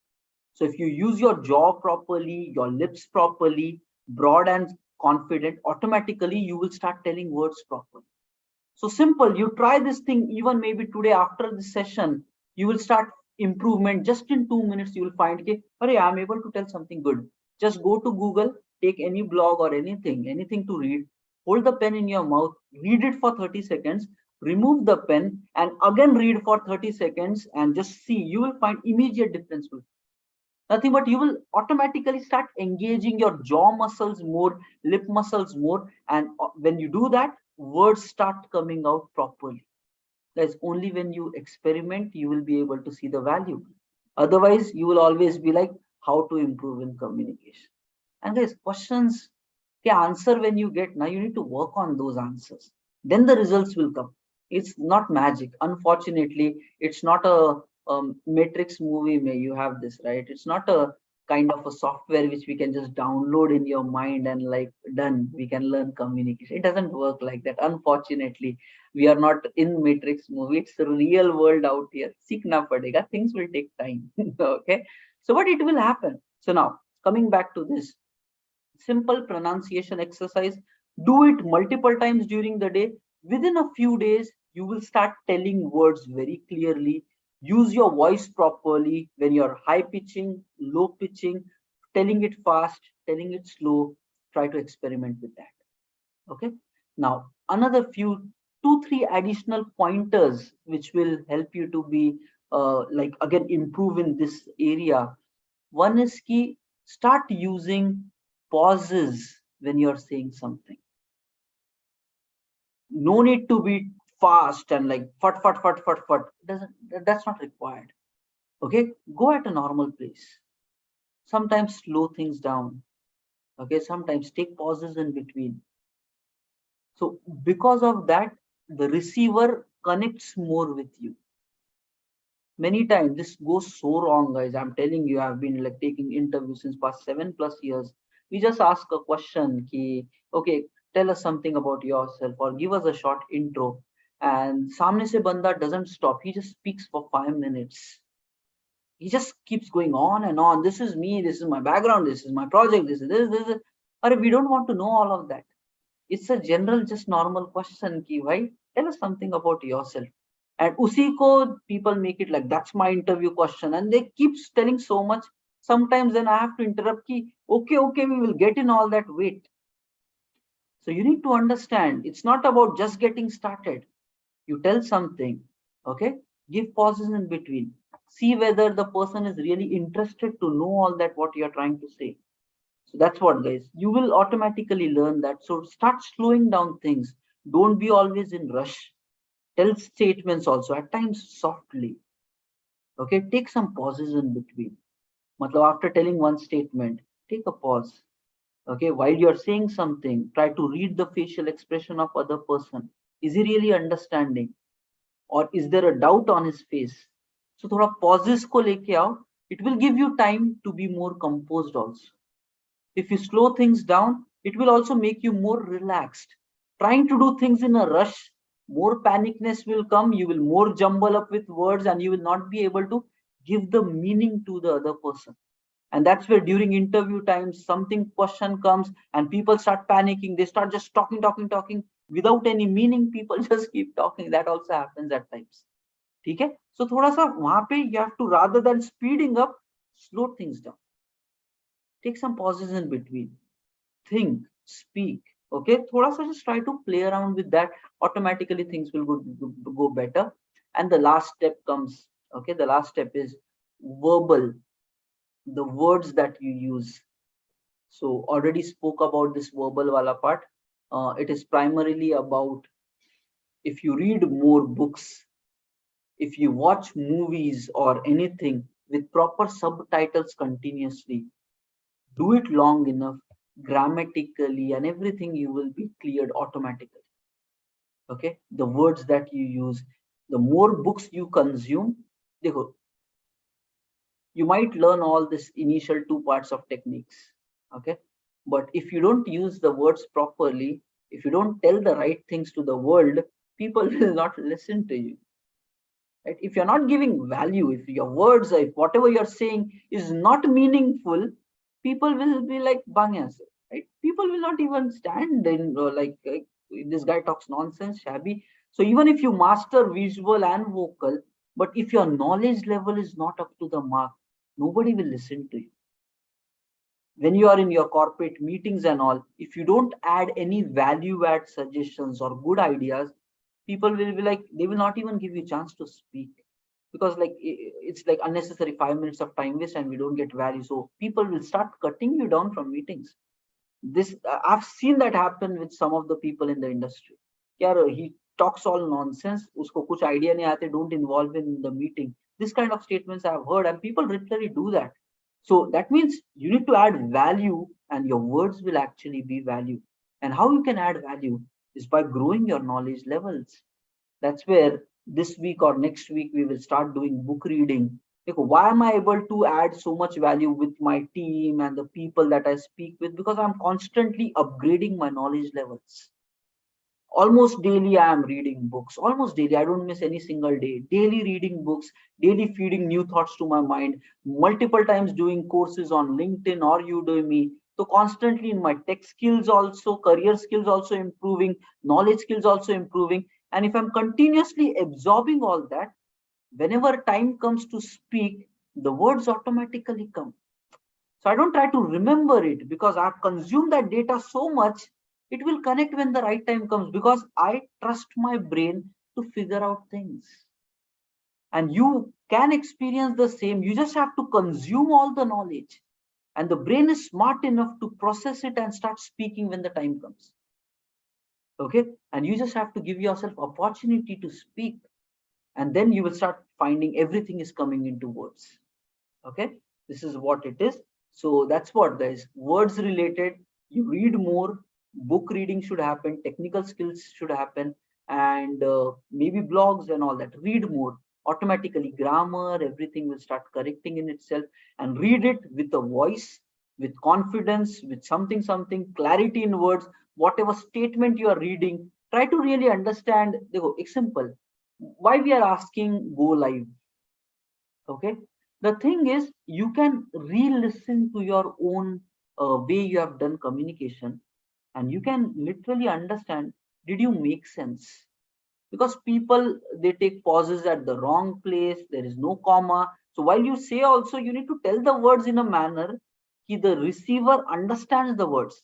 So if you use your jaw properly, your lips properly, broad and confident, automatically you will start telling words properly. So simple, you try this thing even maybe today after this session, you will start improvement. Just in 2 minutes, you will find, okay, I'm able to tell something good. Just go to Google, take any blog or anything to read, hold the pen in your mouth, read it for 30 seconds, remove the pen and again read for 30 seconds and just see, you will find immediate difference. Nothing but you will automatically start engaging your jaw muscles more, lip muscles more, and when you do that, words start coming out properly. Guys, only when you experiment you will be able to see the value. Otherwise you will always be like, how to improve in communication. And guys, questions, the answer when you get, now you need to work on those answers, then the results will come. It's not magic, unfortunately. It's not a matrix movie may you have this, right? It's not a kind of a software which we can just download in your mind and like done, we can learn communication. It doesn't work like that, unfortunately. We are not in matrix movie, it's the real world out here. Seekna padega, things will take time. Okay, so what it will happen. So now coming back to this simple pronunciation exercise, do it multiple times during the day. Within a few days you will start telling words very clearly. Use your voice properly when you're high pitching, low pitching, telling it fast, telling it slow. Try to experiment with that. Okay, now another few 2-3 additional pointers which will help you to be like again improve in this area. One is key, start using pauses when you're saying something. No need to be fast and like fut fut fut fut fut. That's not required. Okay, go at a normal pace. Sometimes slow things down. Okay, sometimes take pauses in between. So because of that, the receiver connects more with you. Many times this goes so wrong, guys. I'm telling you, I've been like taking interviews since past 7+ years. We just ask a question ki, okay, tell us something about yourself or give us a short intro, and samne se banda doesn't stop. He just speaks for 5 minutes. He just keeps going on and on. This is me, this is my background, this is my project, this is. Or we don't want to know all of that. It's a general, just normal question ki bhai, tell us something about yourself. And usi ko people make it like that's my interview question, and they keep telling so much. Sometimes then I have to interrupt ki, okay, we will get in all that. Wait. So you need to understand it's not about just getting started. You tell something, okay? Give pauses in between. See whether the person is really interested to know all that what you're trying to say. So that's what, guys. You will automatically learn that. So start slowing down things. Don't be always in rush. Tell statements also at times softly. Okay, take some pauses in between. Matlab, after telling one statement, take a pause. Okay, while you're saying something, try to read the facial expression of other person. Is he really understanding, or is there a doubt on his face? So thoda pauses ko leke aao. It will give you time to be more composed also. If you slow things down, it will also make you more relaxed. Trying to do things in a rush, more panicness will come. You will more jumble up with words, and you will not be able to give the meaning to the other person. And that's where during interview times something question comes and people start panicking. They start just talking without any meaning. People just keep talking. That also happens at times. Okay, so थोड़ा सा वहां पे you have to, rather than speeding up, slow things down. Take some pauses in between. Think, speak. Okay, थोड़ा सा just try to play around with that. Automatically things will go better. And the last step comes. Okay, the last step is verbal, the words that you use. So already spoke about this verbal wala part. It is primarily about, if you read more books, if you watch movies or anything with proper subtitles continuously, do it long enough, grammatically and everything, you will be cleared automatically. Okay, the words that you use, the more books you consume, देखो, you might learn all this initial two parts of techniques. Okay, but if you don't use the words properly, if you don't tell the right things to the world, people will not listen to you. Right? If you're not giving value, if your words, if whatever you're saying is not meaningful, people will be like bangyas. Right? People will not even stand in like this guy talks nonsense, shabby. So even if you master visual and vocal, but if your knowledge level is not up to the mark, nobody will listen to you. When you are in your corporate meetings and all, if you don't add any value add suggestions or good ideas, people will be like, they will not even give you a chance to speak, because like it's like unnecessary 5 minutes of time waste and we don't get value. So people will start cutting you down from meetings. This I've seen that happen with some of the people in the industry. Yeah, he talks all nonsense, usko kuch idea nahi aate, don't involve in the meeting. This kind of statements I've heard, and people literally do that. So that means you need to add value, and your words will actually be value. And how you can add value is by growing your knowledge levels. That's where this week or next week we will start doing book reading. Like, why am I able to add so much value with my team and the people that I speak with? Because I'm constantly upgrading my knowledge levels. Almost daily I am reading books. Almost daily, I don't miss any single day. Daily reading books, daily feeding new thoughts to my mind, multiple times doing courses on LinkedIn or Udemy. So constantly in my tech skills also, career skills also improving, knowledge skills also improving. And if I'm continuously absorbing all that, whenever time comes to speak, the words automatically come. So I don't try to remember it, because I've consumed that data so much. It will connect when the right time comes, because I trust my brain to figure out things. And you can experience the same. You just have to consume all the knowledge. And the brain is smart enough to process it and start speaking when the time comes. Okay. And you just have to give yourself opportunity to speak. And then you will start finding everything is coming into words. Okay, this is what it is. So that's what, guys, words related. You read more, book reading should happen, technical skills should happen, and maybe blogs and all that. Read more, automatically grammar, everything will start correcting in itself. And read it with a voice, with confidence, with something clarity in words. Whatever statement you are reading, try to really understand. It's simple. Why we are asking go live? Okay, the thing is, you can re-listen to your own way you have done communication. and you can literally understand, did you make sense? Because people, they take pauses at the wrong place, there is no comma. So while you say also, you need to tell the words in a manner that the receiver understands the words.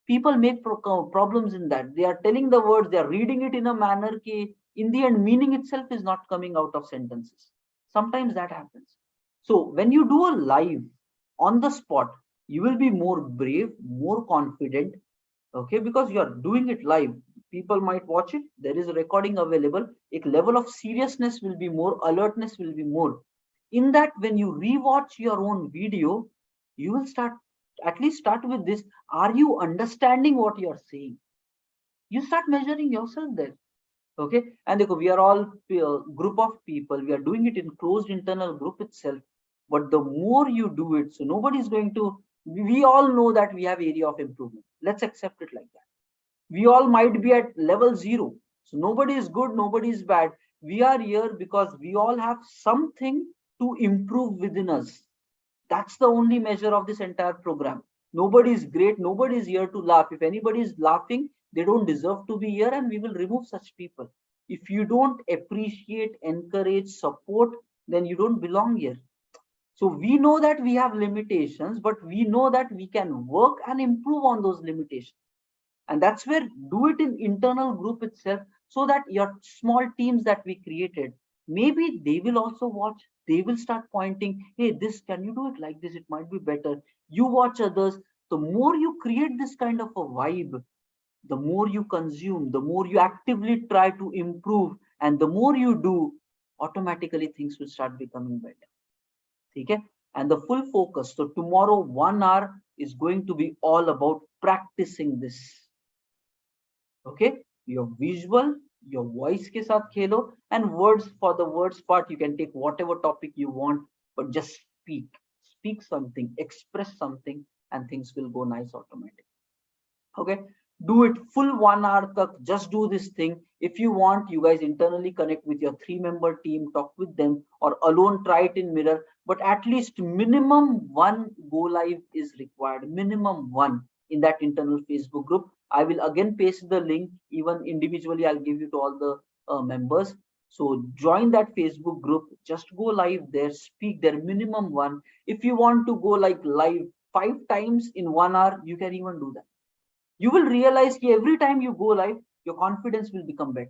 People make problems in that they are telling the words, they are reading it in a manner that in the end meaning itself is not coming out of sentences. Sometimes that happens. So when you do a live on the spot, you will be more brave, more confident. Okay, because you are doing it live, people might watch it, there is a recording available, a level of seriousness will be more, alertness will be more. In that, when you rewatch your own video, you will start, at least start with this: are you understanding what you are saying? You start measuring yourself there. Okay, and we are all group of people, we are doing it in closed internal group itself. But the more you do it, so nobody is going to, we all know that we have area of improvement, let's accept it like that. We all might be at level 0, so nobody is good, nobody is bad. We are here because we all have something to improve within us. That's the only measure of this entire program. Nobody is great, nobody is here to laugh. If anybody is laughing, they don't deserve to be here, and we will remove such people. If you don't appreciate, encourage, support, then you don't belong here. So we know that we have limitations, but we know that we can work and improve on those limitations. And that's where, do it in internal group itself, so that your small teams that we created, maybe they will also watch, they will start pointing, hey, this, can you do it like this, it might be better. You watch others. The more you create this kind of a vibe, the more you consume, the more you actively try to improve, and the more you do, automatically things will start becoming better. Okay, and the full focus, so tomorrow 1 hour is going to be all about practicing this. Okay, your visual, your voice ke sath khelo, and words, for the words part you can take whatever topic you want, but just speak something, express something, and things will go nice automatic. Okay, do it full 1 hour tak, just do this thing. If you want, you guys internally connect with your 3-member team, talk with them, or alone try it in mirror. But at least minimum one go live is required, minimum one, in that internal Facebook group. I will again paste the link, even individually I'll give you to all the members. So join that Facebook group, just go live there, speak there, minimum one. If you want to go like live 5 times in 1 hour, you can even do that. You will realize that every time you go live, your confidence will become better.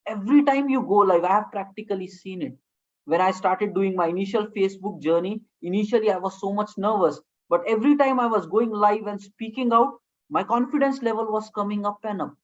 Every time you go live, I have practically seen it. When I started doing my initial Facebook journey, initially I was so much nervous, but every time I was going live and speaking out, my confidence level was coming up and up.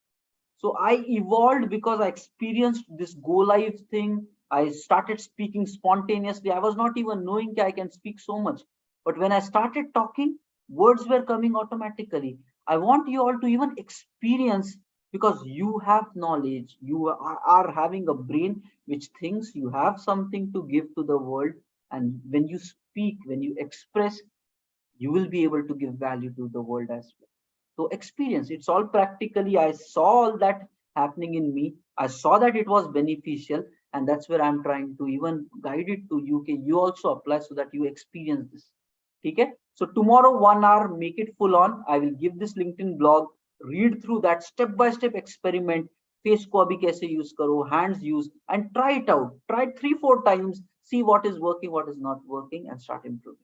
So I evolved because I experienced this go live thing. I started speaking spontaneously, I was not even knowing that I can speak so much. But when I started talking, words were coming automatically. I want you all to even experience, because you have knowledge, you are having a brain which thinks you have something to give to the world. And when you speak, when you express, you will be able to give value to the world as well. So experience, it's all practically, I saw all that happening in me, I saw that it was beneficial, and that's where I'm trying to even guide it to you. Okay, you also apply so that you experience this. Okay, so tomorrow 1 hour, make it full on. I will give this LinkedIn blog, read through that step by step experiment, face को अभी कैसे use करो, hands use, and try it out, try it 3-4 times, see what is working, what is not working, and start improving.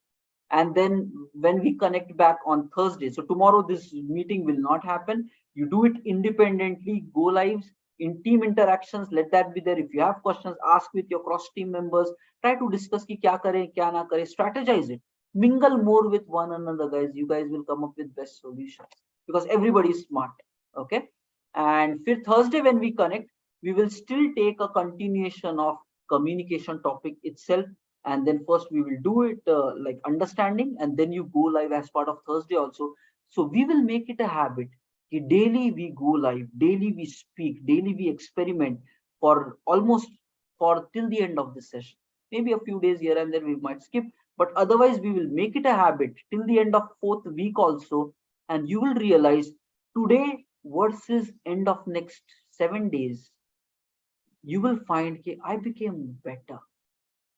And then when we connect back on Thursday, so tomorrow this meeting will not happen, you do it independently, go lives in team interactions, let that be there. If you have questions, ask with your cross team members, try to discuss ki kya kare kya na kare, strategize it, mingle more with one another, guys. You guys will come up with best solutions, because everybody is smart. Okay, and for Thursday when we connect, we will still take a continuation of communication topic itself. And then first we will do it like understanding, and then you go live as part of Thursday also. So we will make it a habit, daily we go live, daily we speak, daily we experiment, for almost, for till the end of the session. Maybe a few days here and there we might skip, but otherwise we will make it a habit till the end of 4th week also. And you will realize, today versus end of next 7 days, you will find that I became better.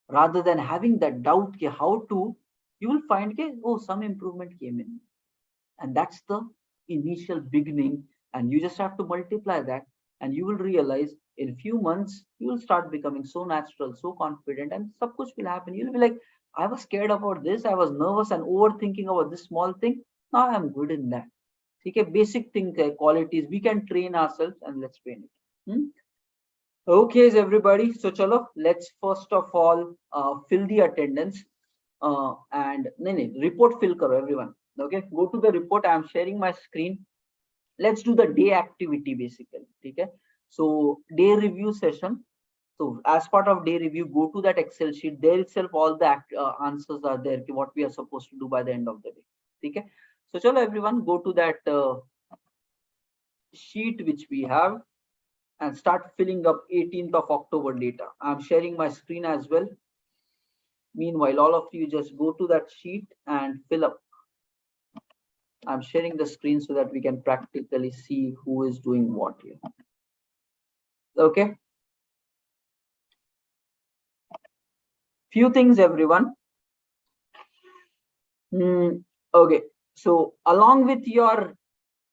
Rather than having that doubt how to, you will find oh, some improvement came in. And that's the initial beginning, and you just have to multiply that, and you will realize in few months you will start becoming so natural, so confident, and sab kuch will happen. You'll be like, I was scared about this, I was nervous and overthinking about this small thing. Now I'm good in that. Okay, basic thing, qualities we can train ourselves, and let's train it. Okay, everybody. So, chalo, let's first of all fill the attendance. And report fill karo everyone. Okay, go to the report. I am sharing my screen. Let's do the day activity basically. Okay, so day review session. So as part of day review, go to that Excel sheet. There itself, all the answers are there. What we are supposed to do by the end of the day. Okay, so chalo everyone, go to that sheet which we have and start filling up 18th of October data. I'm sharing my screen as well. Meanwhile, all of you just go to that sheet and fill up. I'm sharing the screen so that we can practically see who is doing what here. Okay. Few things, everyone. Okay. So along with your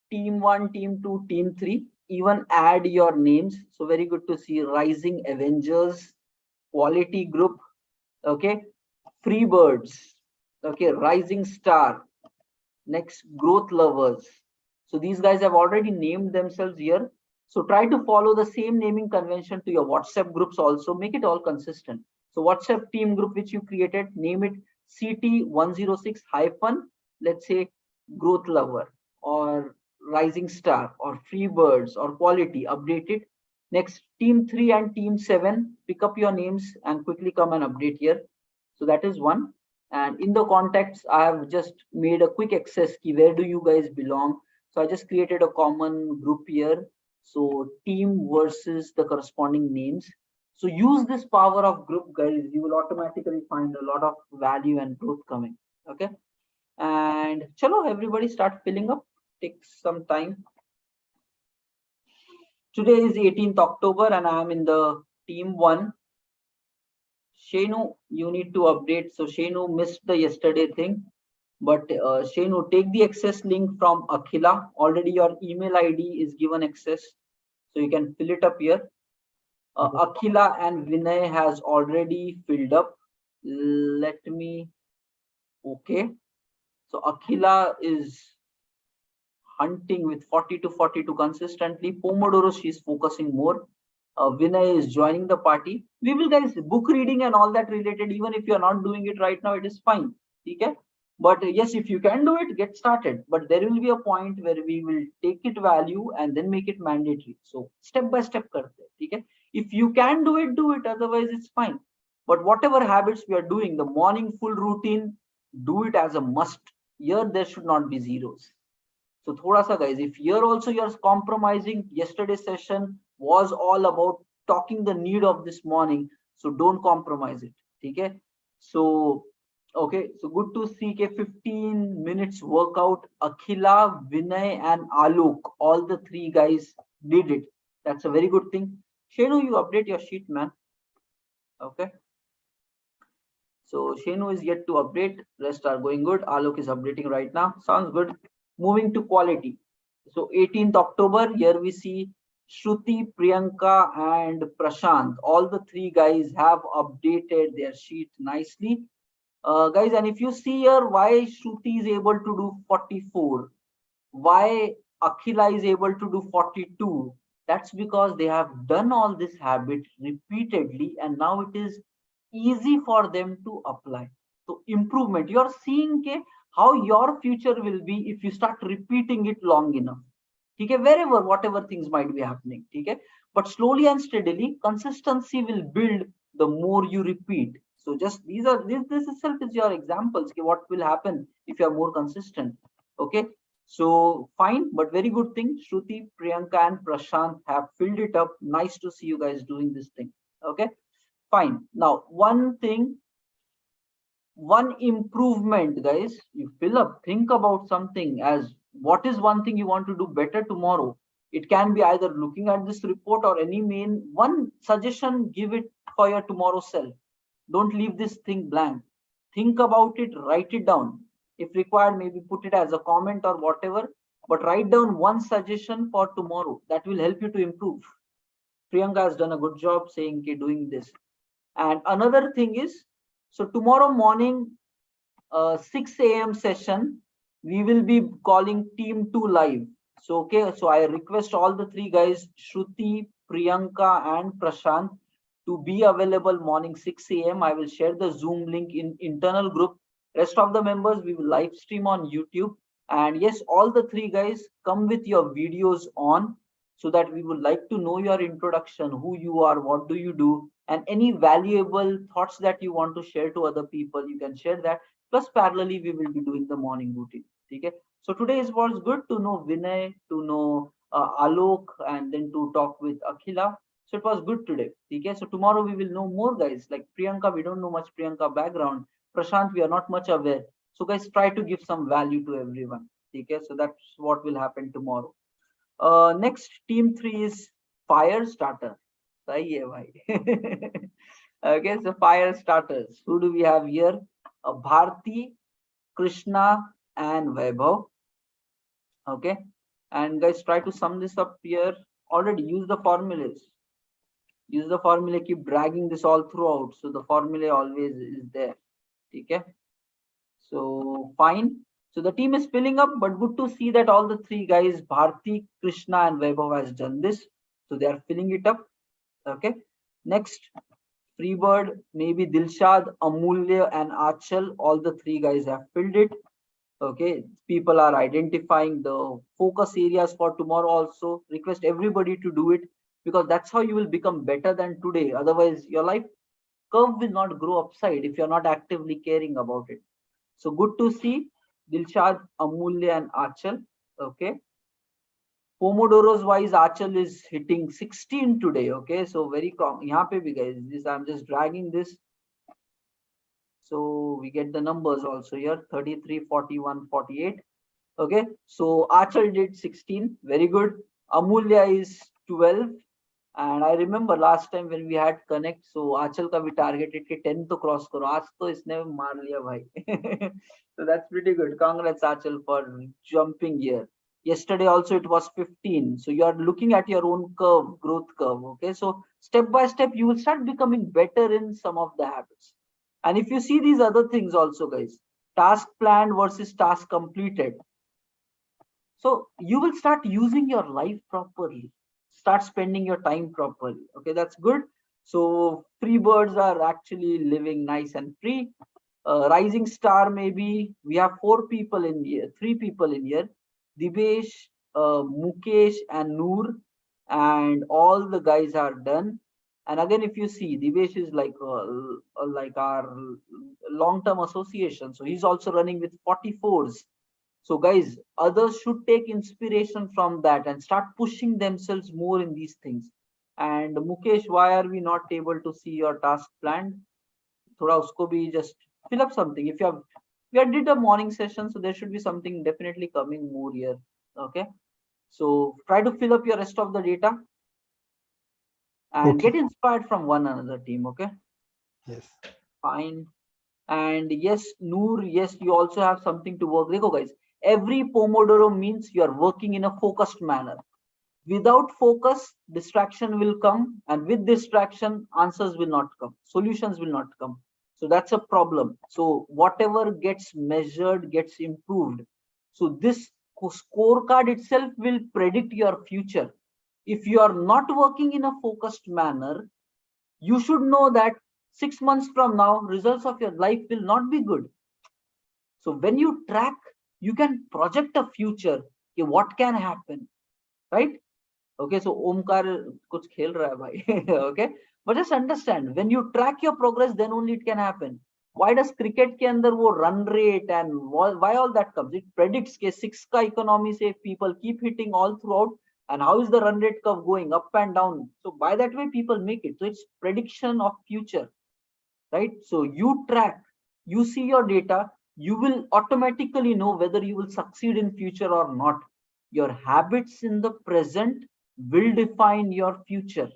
team 1, team 2, team 3, even add your names. So very good to see Rising Avengers, Quality Group, okay, Freebirds, okay, Rising Star, next Growth Lovers. So these guys have already named themselves here. So try to follow the same naming convention to your WhatsApp groups also. Make it all consistent. So WhatsApp team group which you created, name it CT106 hyphen, let's say Growth Lover or Rising Star or Freebirds or Quality, update it. Next, team 3 and team 7, pick up your names and quickly come and update here. So that is one. And in the contacts, I have just made a quick access key. Where do you guys belong? So I just created a common group here. So team versus the corresponding names. So use this power of group, guys. You will automatically find a lot of value and growth coming. Okay. And chalo, everybody start filling up. Take some time. Today is 18th October and I am in the team 1. Shenu, you need to update. So Shenu missed the yesterday thing. But Shenu, take the access link from Akhila. Already your email ID is given access. So you can fill it up here. Akhila and Vinay has already filled up. Let me, okay. So Akhila is hunting with 40 to 42 consistently. Pomodoro, she's focusing more. Vinay is joining the party. We will, guys, book reading and all that related. Even if you're not doing it right now, it is fine. Okay. But yes, if you can do it, get started. But there will be a point where we will take it value and then make it mandatory. So step by step, karte. Okay. If you can do it, do it. Otherwise, it's fine. But whatever habits we are doing, the morning full routine, do it as a must. Here, there should not be zeros. So thoda sa, guys, if here also you're compromising, yesterday's session was all about talking the need of this morning. So don't compromise it. Okay. So, okay. So good to see 15 minutes workout. Akhila, Vinay and Alok, all the 3 guys did it. That's a very good thing. Shenu, you update your sheet, man. Okay. So Shenu is yet to update. Rest are going good. Alok is updating right now. Sounds good. Moving to quality. So 18th October, here we see Shruti, Priyanka and Prashant. All the 3 guys have updated their sheet nicely. Guys, and if you see here, why Shruti is able to do 44, why Akhila is able to do 42, that's because they have done all this habit repeatedly and now it is easy for them to apply. So improvement, you're seeing how your future will be if you start repeating it long enough. Okay, wherever, whatever things might be happening. Okay, but slowly and steadily, consistency will build the more you repeat. So just this itself is your examples. Okay, what will happen if you are more consistent? Okay, so fine, but very good thing. Shruti, Priyanka, and Prashant have filled it up. Nice to see you guys doing this thing. Okay, fine. Now, one thing, one improvement, guys, you fill up, think about something as what is one thing you want to do better tomorrow. It can be either looking at this report or any main one suggestion, give it for your tomorrow self. Don't leave this thing blank. Think about it, write it down. If required, maybe put it as a comment or whatever, but write down one suggestion for tomorrow that will help you to improve. Priyanka has done a good job saying, okay, doing this. And another thing is, so tomorrow morning, 6 a.m. session, we will be calling team 2 live. So, okay, so I request all the three guys, Shruti, Priyanka, and Prashant, to be available morning 6 a.m. I will share the Zoom link in internal group. Rest of the members, we will live stream on YouTube. And yes, all the three guys come with your videos on, so that we would like to know your introduction, who you are, what do you do, and any valuable thoughts that you want to share to other people, you can share that. Plus, parallelly, we will be doing the morning routine. Okay. So today it was good to know Vinay, to know Alok, and then to talk with Akhila. So it was good today. Okay. So tomorrow we will know more, guys. Like Priyanka, we don't know much Priyanka background. Prashant, we are not much aware. So guys, try to give some value to everyone. Okay. So that's what will happen tomorrow. Next, team 3 is fire starter. Sahi hai bhai. Okay, so fire starters. Who do we have here? Bharti, Krishna, and Vaibhav. Okay, and guys, try to sum this up here. Already use the formulas. Use the formula. Keep dragging this all throughout. So the formula always is there. Okay. So fine. So the team is filling up, but good to see that all the three guys, Bharti, Krishna, and Vaibhav, has done this. So they are filling it up. Okay. Next, Freebird, maybe Dilshad, Amulya, and Achal. All the three guys have filled it. Okay. People are identifying the focus areas for tomorrow also. Request everybody to do it, because that's how you will become better than today. Otherwise, your life curve will not grow upside if you're not actively caring about it. So good to see Dilshad, Amulya, and Achal. Okay. Pomodoros wise, Achal is hitting 16 today. Okay. So very calm. Yahan pe bhi guys, this I'm just dragging this. So we get the numbers also here, 33, 41, 48. Okay. So Achal did 16. Very good. Amulya is 12. And I remember last time when we had connect, so Achal ka we targeted ke 10 to cross karo. Aaj to isne maar liya bhai. So that's pretty good. Congrats Achal for jumping here. Yesterday also it was 15. So you are looking at your own curve, growth curve. Okay. So step by step, you will start becoming better in some of the habits. And if you see these other things also, guys, task planned versus task completed. So you will start using your life properly, start spending your time properly. Okay, that's good. So free birds are actually living nice and free. Rising star, maybe we have 4 people in here, 3 people in here. Dibesh, Mukesh, and Noor, and all the guys are done. And again, if you see, Dibesh is like our long-term association, so he's also running with 44s. So guys, others should take inspiration from that and start pushing themselves more in these things. And Mukesh, why are we not able to see your task planned? Thoda usko bhi just fill up something. If you have, we have did a morning session, so there should be something definitely coming more here. Okay. So try to fill up your rest of the data and Okay. get inspired from one another team. Okay. Yes. Fine. And yes, Noor, yes, you also have something to work. Dekho guys, every Pomodoro means you are working in a focused manner. Without focus, distraction will come, and with distraction, answers will not come, solutions will not come. So that's a problem. So whatever gets measured gets improved. So this scorecard itself will predict your future. If you are not working in a focused manner, you should know that 6 months from now, results of your life will not be good. So when you track, you can project a future. Okay, what can happen, right? Okay, so Omkar kuch khel raha hai bhai. Okay, but just understand, when you track your progress, then only it can happen. Why does cricket ke andar wo run rate and why all that comes? It predicts ke 6 ka economy se people keep hitting all throughout, and how is the run rate curve going up and down. So by that way, people make it. So it's prediction of future, right? So you track, you see your data, you will automatically know whether you will succeed in future or not. Your habits in the present will define your future.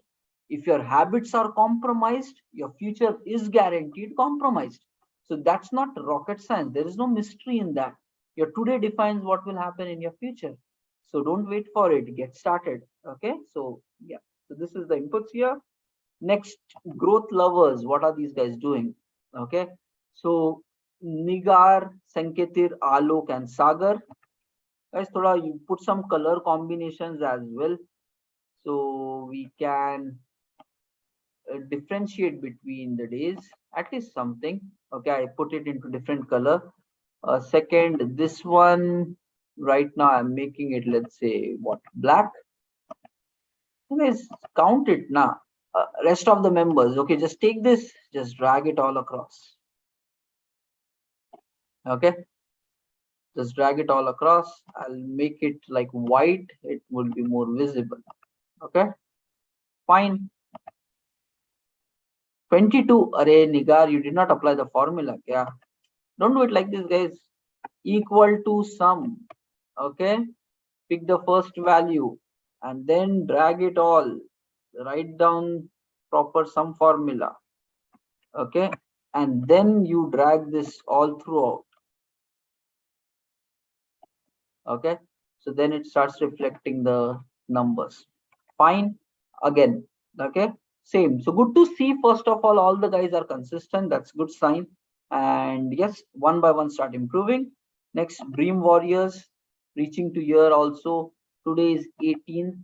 If your habits are compromised, your future is guaranteed compromised. So that's not rocket science. There is no mystery in that. Your today defines what will happen in your future. So don't wait for it, get started. Okay, so yeah, so this is the inputs here. Next, growth lovers, what are these guys doing? Okay, so Nigar, Sanketir, Alok and Sagar, guys, thoda you put some color combinations as well, so we can differentiate between the days, at least something. Okay, I put it into different color. Second, this one right now I'm making it, let's say, what, black. Guys, count it now. Rest of the members, okay, just take this, just drag it all across. Okay, just drag it all across. I'll make it like white, it will be more visible. Okay, fine. 22. Array Nigar, you did not apply the formula. Yeah, don't do it like this, guys. Equal to sum. Okay, pick the first value and then drag it all. Write down proper sum formula. Okay, and then you drag this all throughout. Okay, so then it starts reflecting the numbers. Fine. Again, okay, same. So good to see, first of all the guys are consistent, that's good sign. And yes, one by one start improving. Next, dream warriors, reaching to here also. Today is 18th,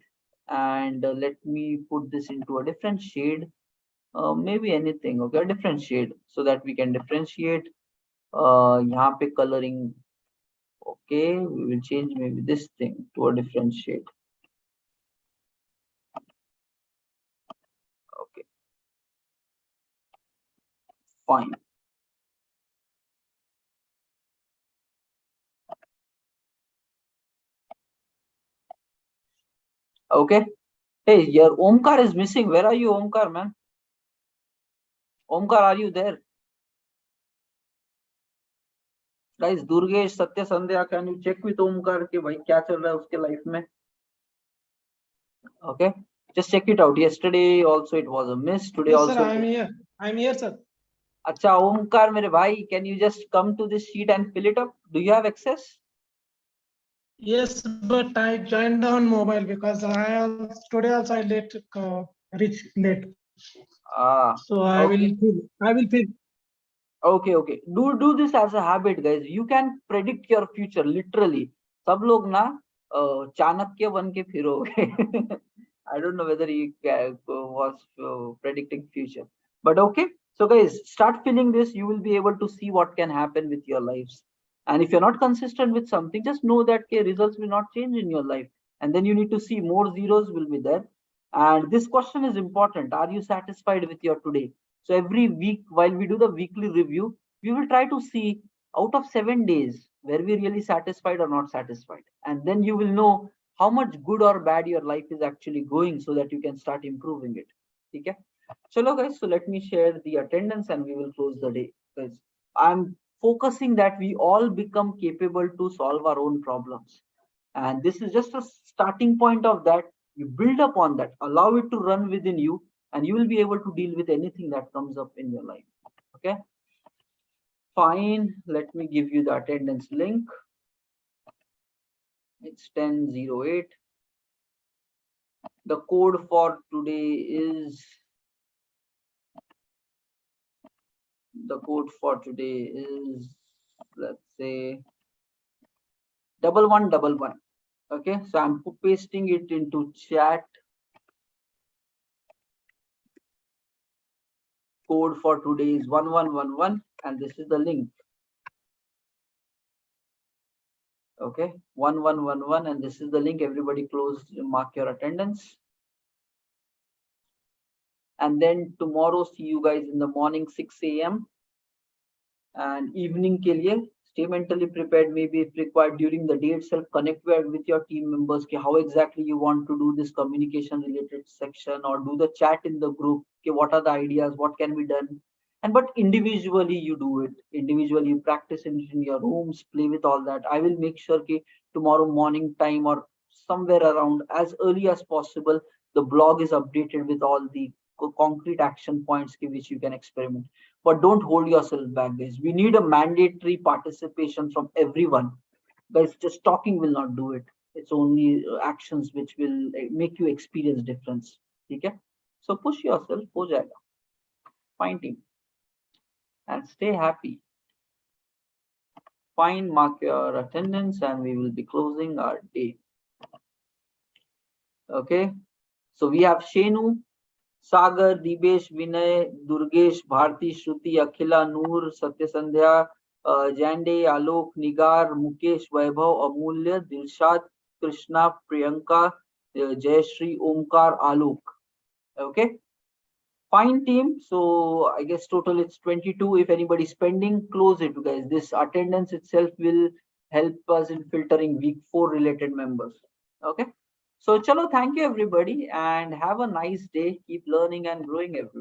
and let me put this into a different shade, maybe anything. Okay, a different shade, so that we can differentiate. Yahan pe coloring. Okay, we will change maybe this thing to a different shade. Okay, fine. Okay, hey, your Omkar is missing. Where are you, Omkar, man? Omkar, are you there? Guys, Durgesh, Satya Sandhya, can you check with Omkar कि भाई क्या चल रहा है उसके life में? Okay, just check it out. Yesterday also it was a miss. Today Yes, also. sir, I'm here, sir. अच्छा, Omkar, मेरे भाई, can you just come to this sheet and fill it up? Do you have access? Yes, but I joined on mobile because today also I reach late. So I Okay. will fill. Okay. Do this as a habit, guys. You can predict your future literally. सब लोग ना चाणक्य बन के फिरोगे. I don't know whether he was predicting future, but okay. So guys, start filling this. You will be able to see what can happen with your lives. And if you're not consistent with something, just know that okay, results will not change in your life. And then you need to see more zeros will be there. And this question is important. Are you satisfied with your today? So every week, while we do the weekly review, we will try to see out of 7 days where we really satisfied or not satisfied. And then you will know how much good or bad your life is actually going, so that you can start improving it. Okay. Chalo guys, so let me share the attendance and we will close the day. Guys, I'm focusing that we all become capable to solve our own problems. And this is just a starting point of that. You build upon that, allow it to run within you, and you will be able to deal with anything that comes up in your life. Okay, fine. Let me give you the attendance link. It's 10:08. The code for today is let's say 1111. Okay, so I'm pasting it into chat. Code for today is 1111, and this is the link. Okay, 1111, and this is the link. Everybody close, mark your attendance. And then tomorrow, see you guys in the morning 6 a.m. and evening ke liye, stay mentally prepared. Maybe if required during the day itself, connect with your team members ki how exactly you want to do this communication related section, or do the chat in the group ki what are the ideas, what can be done. And but individually you do it. Individually you practice in your rooms, play with all that. I will make sure ki tomorrow morning time or somewhere around as early as possible, the blog is updated with all the concrete action points which you can experiment. But don't hold yourself back, guys. We need a mandatory participation from everyone. Guys, just talking will not do it. It's only actions which will make you experience difference. Okay? So push yourself, ho jayega. Fine team. And stay happy. Fine, mark your attendance and we will be closing our day. Okay? So we have Shenu, Sagar, Dibesh, Vinay, Durgesh, Bharti, Shruti, Akhila, Noor, Satyasandhya, Jande, Alok, Nigar, Mukesh, Vaibhav, Amulya, Dilshad, Krishna, Priyanka, Jayashree, Omkar, Alok. Okay, fine team. So I guess total it's 22. If anybody's pending, close it, guys. This attendance itself will help us in filtering week 4 related members. Okay. So chalo, thank you everybody and have a nice day. Keep learning and growing everybody.